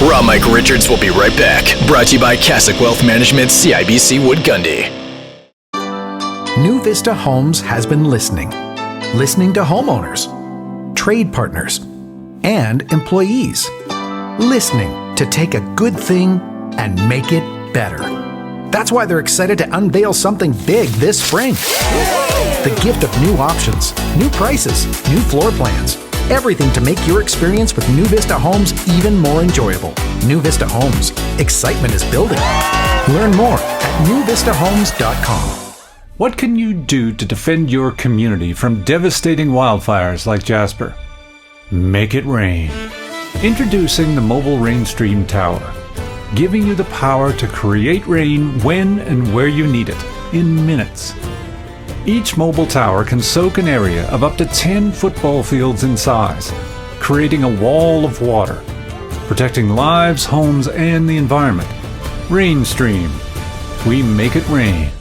Raw Mike Richards will be right back. Brought to you by Cassock Wealth Management, CIBC Wood Gundy. New Vista Homes has been listening to homeowners, trade partners, and employees. Listening to take a good thing and make it better. That's why they're excited to unveil something big this spring. The gift of new options, new prices, new floor plans. Everything to make your experience with New Vista Homes even more enjoyable. New Vista Homes. Excitement is building. Learn more at newvistahomes.com. What can you do to defend your community from devastating wildfires like Jasper? Make it rain. Introducing the mobile rain stream tower, giving you the power to create rain when and where you need it in minutes. Each mobile tower can soak an area of up to 10 football fields in size, creating a wall of water, protecting lives, homes, and the environment. Rainstream. We make it rain.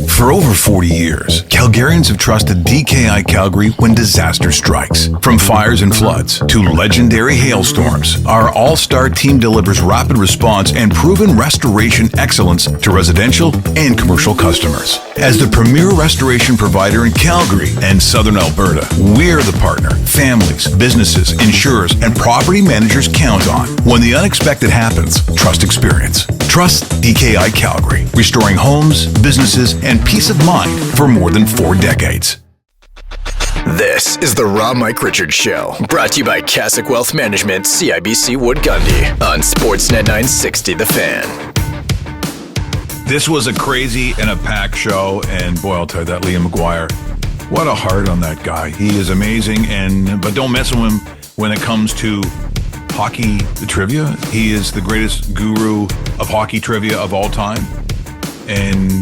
For over 40 years, Calgarians have trusted DKI Calgary when disaster strikes. From fires and floods to legendary hailstorms, our all-star team delivers rapid response and proven restoration excellence to residential and commercial customers. As the premier restoration provider in Calgary and Southern Alberta, we're the partner families, businesses, insurers, and property managers count on. When the unexpected happens, trust experience. Trust DKI Calgary, restoring homes, businesses, and peace of mind for more than 4 decades. This is the Raw Mike Richards Show, brought to you by Cassock Wealth Management, CIBC Wood Gundy, on Sportsnet 960 The Fan. This was a crazy and a packed show, and boy, I'll tell you that Liam McGuire, what a heart on that guy. He is amazing, but don't mess with him when it comes to hockey trivia. He is the greatest guru of hockey trivia of all time.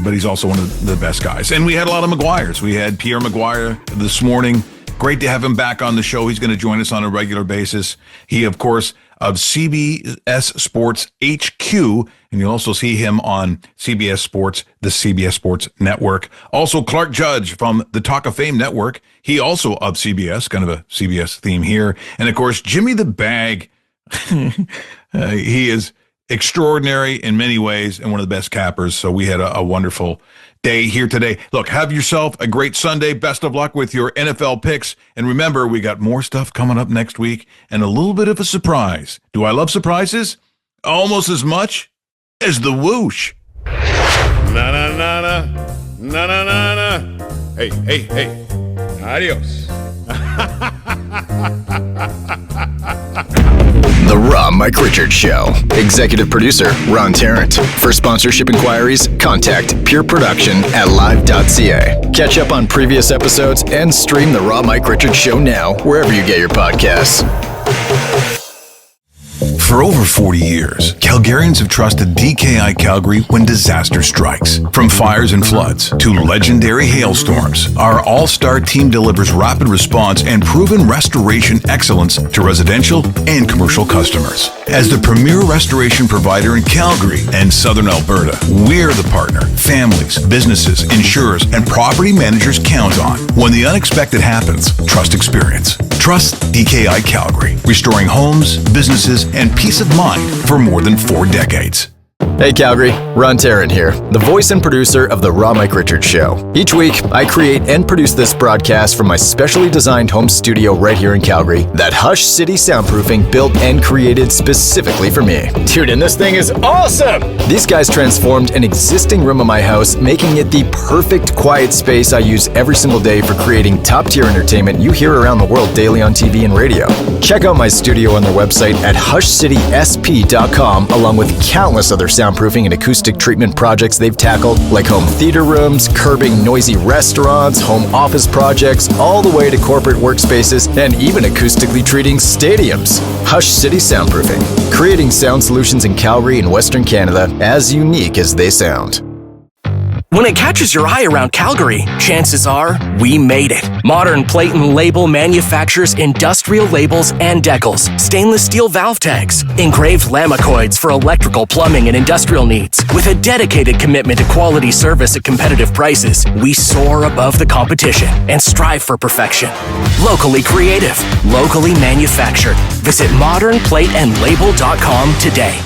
But he's also one of the best guys. And we had a lot of McGuires. We had Pierre McGuire this morning. Great to have him back on the show. He's going to join us on a regular basis. He, of course, of CBS Sports HQ, and you'll also see him on CBS Sports, the CBS Sports Network. Also, Clark Judge from the Talk of Fame Network. He also of CBS, kind of a CBS theme here. And, of course, Jimmy the Bag. He is extraordinary in many ways and one of the best cappers. So we had a wonderful day here today. Look, have yourself a great Sunday. Best of luck with your NFL picks. And remember, we got more stuff coming up next week and a little bit of a surprise. Do I love surprises? Almost as much as the whoosh. Na na na na na na na na. Hey, hey, hey. Adios. The Raw Mike Richards Show. Executive producer, Ron Tarrant. For sponsorship inquiries, contact Pure Production at live.ca. Catch up on previous episodes and stream The Raw Mike Richards Show now, wherever you get your podcasts. For over 40 years, Calgarians have trusted DKI Calgary when disaster strikes. From fires and floods to legendary hailstorms, our all-star team delivers rapid response and proven restoration excellence to residential and commercial customers. As the premier restoration provider in Calgary and Southern Alberta, we're the partner families, businesses, insurers, and property managers count on. When the unexpected happens, trust experience. Trust DKI Calgary, restoring homes, businesses, and peace of mind for more than 4 decades. Hey Calgary, Ron Tarrant here, the voice and producer of The Raw Mike Richards Show. Each week, I create and produce this broadcast from my specially designed home studio right here in Calgary that Hush City Soundproofing built and created specifically for me. Dude, and this thing is awesome! These guys transformed an existing room in my house, making it the perfect quiet space I use every single day for creating top-tier entertainment you hear around the world daily on TV and radio. Check out my studio on their website at hushcitysp.com, along with countless other soundproofing and acoustic treatment projects they've tackled, like home theater rooms, curbing noisy restaurants, home office projects, all the way to corporate workspaces, and even acoustically treating stadiums. Hush City Soundproofing, creating sound solutions in Calgary and Western Canada as unique as they sound. When it catches your eye around Calgary, chances are we made it. Modern Plate and Label manufactures industrial labels and decals, stainless steel valve tags, engraved lamecoids for electrical, plumbing, and industrial needs. With a dedicated commitment to quality service at competitive prices, we soar above the competition and strive for perfection. Locally creative, locally manufactured. Visit modernplateandlabel.com today.